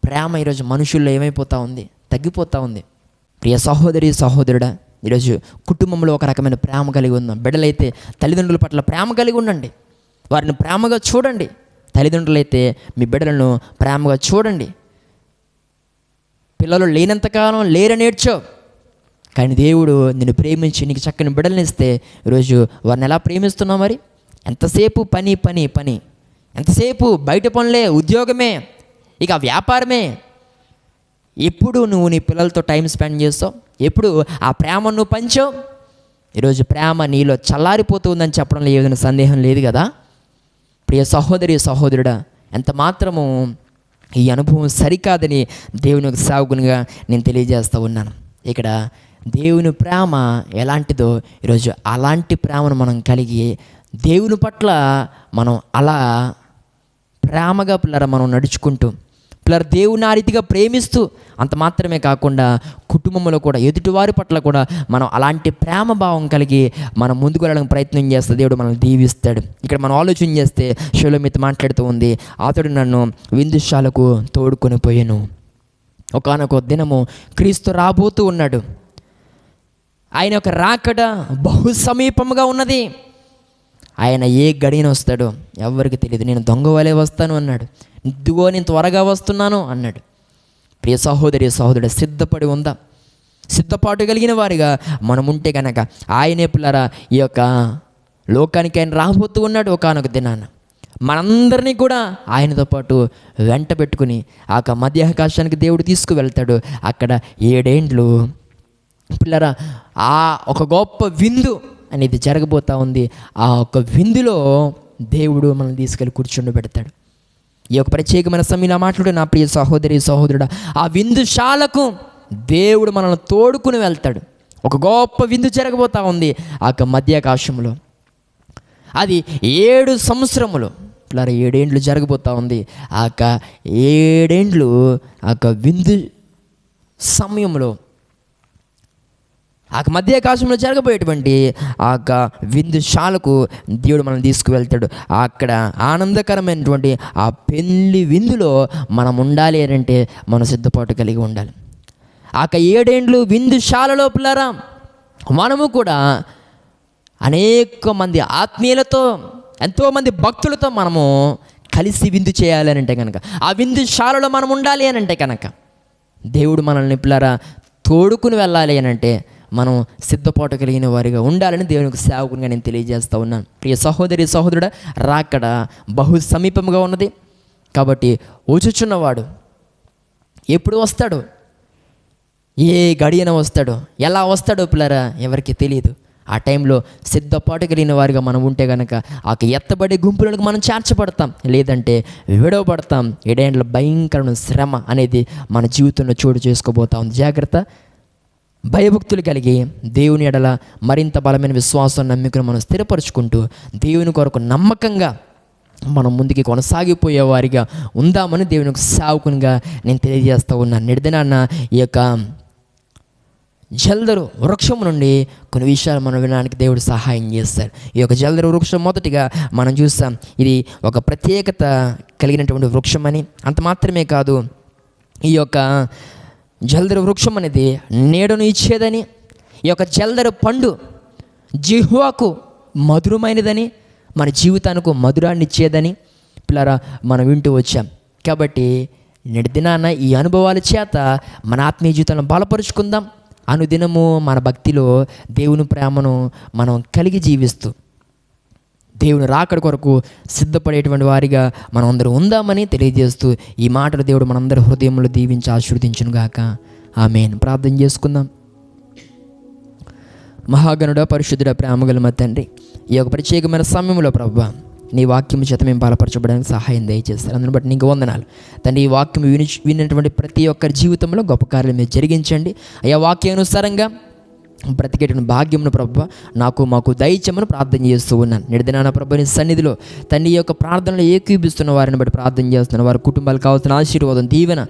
ప్రేమ ఈరోజు మనుషుల్లో ఏమైపోతూ ఉంది, తగ్గిపోతూ ఉంది. ప్రియ సహోదరి సహోదరుడా, ఈరోజు కుటుంబంలో ఒక రకమైన ప్రేమ కలిగి ఉందాం. బిడ్డలైతే తల్లిదండ్రుల పట్ల ప్రేమ కలిగి ఉండండి, వారిని ప్రేమగా చూడండి. తల్లిదండ్రులైతే మీ బిడ్డలను ప్రేమగా చూడండి. పిల్లలు లేనంతకాలం లేరని నేర్చో, కానీ దేవుడు నిన్ను ప్రేమించి నీకు చక్కని బిడ్డలను ఇస్తే ఈరోజు వారిని ఎలా ప్రేమిస్తున్నావు? మరి ఎంతసేపు పని పని పని, ఎంతసేపు బయట పనులే, ఉద్యోగమే, ఇక వ్యాపారమే. ఎప్పుడు నువ్వు నీ పిల్లలతో టైం స్పెండ్ చేస్తావు? ఎప్పుడు ఆ ప్రేమను నువ్వు పంచావు? ఈరోజు ప్రేమ నీలో చల్లారిపోతుందని చెప్పడంలో ఏదైనా సందేహం లేదు కదా. ప్రియ సహోదరి సహోదరుడా, ఎంత మాత్రము ఈ అనుభవం సరికాదని దేవుని యొక్క సేవకునిగా నేను తెలియజేస్తూ ఉన్నాను. ఇక్కడ దేవుని ప్రేమ ఎలాంటిదో ఈరోజు అలాంటి ప్రేమను మనం కలిగి దేవుని పట్ల మనం అలా ప్రేమగా పిల్లర మనం నడుచుకుంటూ, పిల్లర దేవుని ఆ రీతిగా ప్రేమిస్తూ, అంత మాత్రమే కాకుండా కుటుంబంలో కూడా ఎదుటివారి పట్ల కూడా మనం అలాంటి ప్రేమ భావం కలిగి మనం ముందుకు వెళ్ళడానికి ప్రయత్నం చేస్తే దేవుడు మనల్ని దీవిస్తాడు. ఇక్కడ మనం ఆలోచన చేస్తే షలోమితో మాట్లాడుతూ ఉంది, అతడు నన్ను విందుశాలకు తోడుకొని పోయాను. ఒకానొక దినము క్రీస్తు రాబోతూ ఉన్నాడు. ఆయన యొక్క రాకడ బహు సమీపంగా ఉన్నది. ఆయన ఏ గడియన వస్తాడో ఎవరికి తెలియదు. నేను దొంగ వలె వస్తాను అన్నాడు. ఇదిగో నేను త్వరగా వస్తున్నాను అన్నాడు. ప్రియ సహోదరి సహోదరుడు, సిద్ధపడి ఉందా? సిద్ధపాటు కలిగిన వారిగా మనం ఉంటే కనుక ఆయనే పిల్లరా ఈ యొక్క లోకానికి ఆయన రాబోతూ ఉన్నాడు. ఒకానొక దినాన మనందరినీ కూడా ఆయనతో పాటు వెంట పెట్టుకుని ఆ మధ్య ఆకాశానికి దేవుడు తీసుకువెళ్తాడు. అక్కడ 7 ఏండ్లు పిల్లరా ఆ ఒక గొప్ప విందు అనేది జరగబోతూ ఉంది. ఆ ఒక విందులో దేవుడు మనల్ని తీసుకెళ్ళి కూర్చుండబెడతాడు. ఈ యొక్క ప్రత్యేకమైన సమయంలో మాట్లాడు నా ప్రియ సహోదరి సహోదరుడా, ఆ విందుశాలకు దేవుడు మనల్ని తోడుకుని వెళ్తాడు. ఒక గొప్ప విందు జరగబోతూ ఉంది ఆ మధ్యాకాశంలో. అది 7 సంవత్సరములు పిల్లరా 7 ఏండ్లు జరగబోతూ ఉంది. ఆ 7 ఏండ్లు ఆ విందు సమయంలో ఆ మధ్యాకాశంలో జరగబోయేటువంటి ఆ విందుశాలకు దేవుడు మనం తీసుకువెళ్తాడు. అక్కడ ఆనందకరమైనటువంటి ఆ పెళ్లి విందులో మనం ఉండాలి అంటే మనం సిద్ధపాటు కలిగి ఉండాలి. ఆ 7 ఏండ్లు విందుశాలలో పిల్లరా మనము కూడా అనేక మంది ఆత్మీయులతో, ఎంతోమంది భక్తులతో మనము కలిసి విందు చేయాలి అని అంటే కనుక, ఆ విందుశాలలో మనం ఉండాలి అని అంటే కనుక దేవుడు మనల్ని పిల్లరా తోడుకుని వెళ్ళాలి అని అంటే మనం సిద్ధపాటు కలిగిన వారిగా ఉండాలని దేవునికి సేవకునిగా నేను తెలియజేస్తూ ఉన్నాను. ప్రియ సహోదరి సహోదరుడా, రాకడ బహు సమీపంగా ఉన్నది. కాబట్టి వచ్చుచున్నవాడు ఎప్పుడు వస్తాడు, ఏ గడియన వస్తాడో, ఎలా వస్తాడో పిల్లరా ఎవరికి తెలియదు. ఆ టైంలో సిద్ధపాటు కలిగిన వారిగా మనం ఉంటే కనుక ఆ ఎత్తబడే గుంపులకు మనం చేర్చబడతాం, లేదంటే విడవబడతాం. 7 ఏండ్ల భయంకరమైన శ్రమ అనేది మన జీవితంలో చోటు చేసుకోబోతా ఉంది. జాగ్రత్త. భయభక్తులు కలిగి దేవుని ఎడల మరింత బలమైన విశ్వాసం, నమ్మికను మనం స్థిరపరుచుకుంటూ దేవుని కొరకు నమ్మకంగా మనం ముందుకి కొనసాగిపోయే వారిగా ఉందామని దేవుని యొక్క సేవకునిగా నేను తెలియజేస్తూ ఉన్నాను. నిడదనాన్న ఈ యొక్క జల్దరు వృక్షం నుండి కొన్ని విషయాలు మనం వినడానికి దేవుడు సహాయం చేస్తారు. ఈ యొక్క జల్దరు వృక్షం మొదటిగా మనం చూస్తాం, ఇది ఒక ప్రత్యేకత కలిగినటువంటి వృక్షం అని. అంత మాత్రమే కాదు, ఈ యొక్క జల్దరు వృక్షం అనేది నీడను ఇచ్చేదని, ఈ యొక్క జల్దరు పండు జిహ్వాకు మధురమైనదని, మన జీవితానికి మధురాన్ని ఇచ్చేదని పిల్లరా మనం వింటూ వచ్చాం. కాబట్టి నేటి దినాన ఈ అనుభవాల చేత మన ఆత్మీయ జీవితాలను బలపరుచుకుందాం. అనుదినము మన భక్తిలో దేవుని ప్రేమను మనం కలిగి జీవిస్తూ దేవుని రాకడ కొరకు సిద్ధపడేటువంటి వారిగా మనం అందరూ ఉందామని తెలియజేస్తూ ఈ మాటలు దేవుడు మనందరి హృదయంలో దీవించి ఆశీర్వదించును గాక. ఆమేన్. ప్రార్థన చేసుకుందాం. మహాగణుడ, పరిశుద్ధుడ, ప్రేమగల మా తండ్రి, ఈ యొక్క ప్రత్యేకమైన సమయంలో ప్రభువా నీ వాక్యం చేత మేము బలపరచబడానికి సహాయం దయచేస్తారు. అందుని బట్టి నీకు వందనాలు తండ్రి. ఈ వాక్యం విన్నటువంటి ప్రతి ఒక్కరి జీవితంలో గొప్ప కార్యాలు మీరు జరిగించండి అయ్యా. వాక్యానుసారంగా బ్రతికేటువంటి భాగ్యమును ప్రభు మాకు దయచేయమని ప్రార్థన చేస్తూ ఉన్నాను. నిడదినాన ప్రభు నీ సన్నిధిలో తండ్రి యొక్క ప్రార్థనలు ఏకీపిస్తున్న వారిని బట్టి ప్రార్థన చేస్తున్నాను. వారి కుటుంబాలకు కావాల్సిన ఆశీర్వాదం, దీవెన,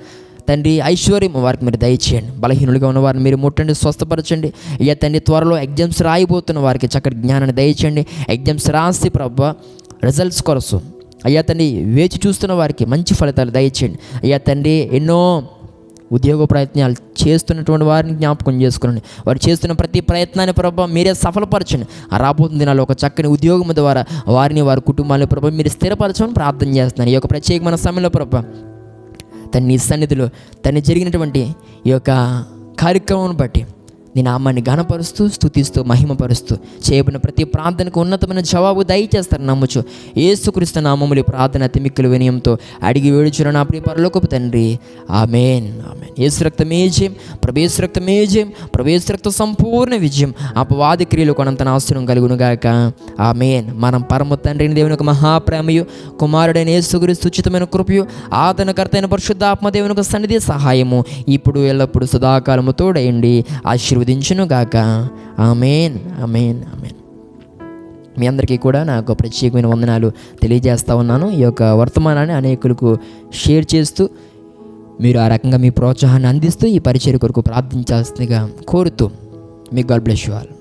తండ్రి ఐశ్వర్యం వారికి మీరు దయచేయండి. బలహీనులుగా ఉన్న వారిని మీరు ముట్టండి, స్వస్థపరచండి అయ్యా. తండ్రి త్వరలో ఎగ్జామ్స్ రాయిపోతున్న వారికి చక్కటి జ్ఞానాన్ని దయచేయండి. ఎగ్జామ్స్ రాసి ప్రభు రిజల్ట్స్ కొరసు అయ్యా తండ్రి వేచి చూస్తున్న వారికి మంచి ఫలితాలు దయచేయండి అయ్యా తండ్రి. ఎన్నో ఉద్యోగ ప్రయత్నాలు చేస్తున్నటువంటి వారిని జ్ఞాపకం చేసుకోండి. వారు చేస్తున్న ప్రతి ప్రయత్నాన్ని ప్రభావ మీరే సఫలపరచండి. ఆ రాబోతున్న దినాల్లో ఒక చక్కని ఉద్యోగం ద్వారా వారిని వారి కుటుంబాన్ని ప్రభావ మీరు స్థిరపరచమని ప్రార్థన చేస్తున్నాను. ఈ యొక్క ప్రత్యేకమైన సమయంలో ప్రభావ తన సన్నిధిలో జరిగినటువంటి ఈ యొక్క కార్యక్రమం బట్టి నీ నామాన్ని ఘనపరుస్తూ, స్తుతిస్తూ, మహిమపరుస్తూ చేయబడిన ప్రతి ప్రార్థనకు ఉన్నతమైన జవాబు దయచేస్తారని నమ్ముచు యేసుక్రీస్తు నామములో ప్రార్థన అతి మిక్కిలి వినయంతో అడిగి వేడుచున్న నా ప్రియ పరలోకపు తండ్రి, ఆమేన్. ఆమేన్. యేసు రక్తమే జయం, ప్రభు యేసు రక్తమే జయం, ప్రభు యేసు రక్తం సంపూర్ణ విజయం, అపవాది క్రియలు కొనంత నాశనం కలుగునుగాక. ఆమేన్. మనం పరమ తండ్రిని దేవుని యొక్క మహాప్రేమయు, కుమారుడైన యేసుక్రీస్తు ఉచితమైన కృపయు, ఆదరణకర్తైన పరిశుద్ధాత్మ దేవుని యొక్క సన్నిధి సహాయము ఇప్పుడు ఎల్లప్పుడు సదాకాలము తోడయండి ఆశీర్వదించునుగాక. ఆమేన్. ఆమేన్. ఆమేన్. మీ అందరికీ కూడా నాకు ప్రత్యేకమైన వందనాలు తెలియజేస్తూ ఉన్నాను. ఈ యొక్క వర్తమానాన్ని అనేకులకు షేర్ చేస్తూ మీరు ఆ రకంగా మీ ప్రోత్సాహాన్ని అందిస్తూ ఈ పరిచర్య కొరకు ప్రార్థించాల్సిందిగా కోరుతూ, మీ గాడ్ బ్లెస్ యు ఆల్.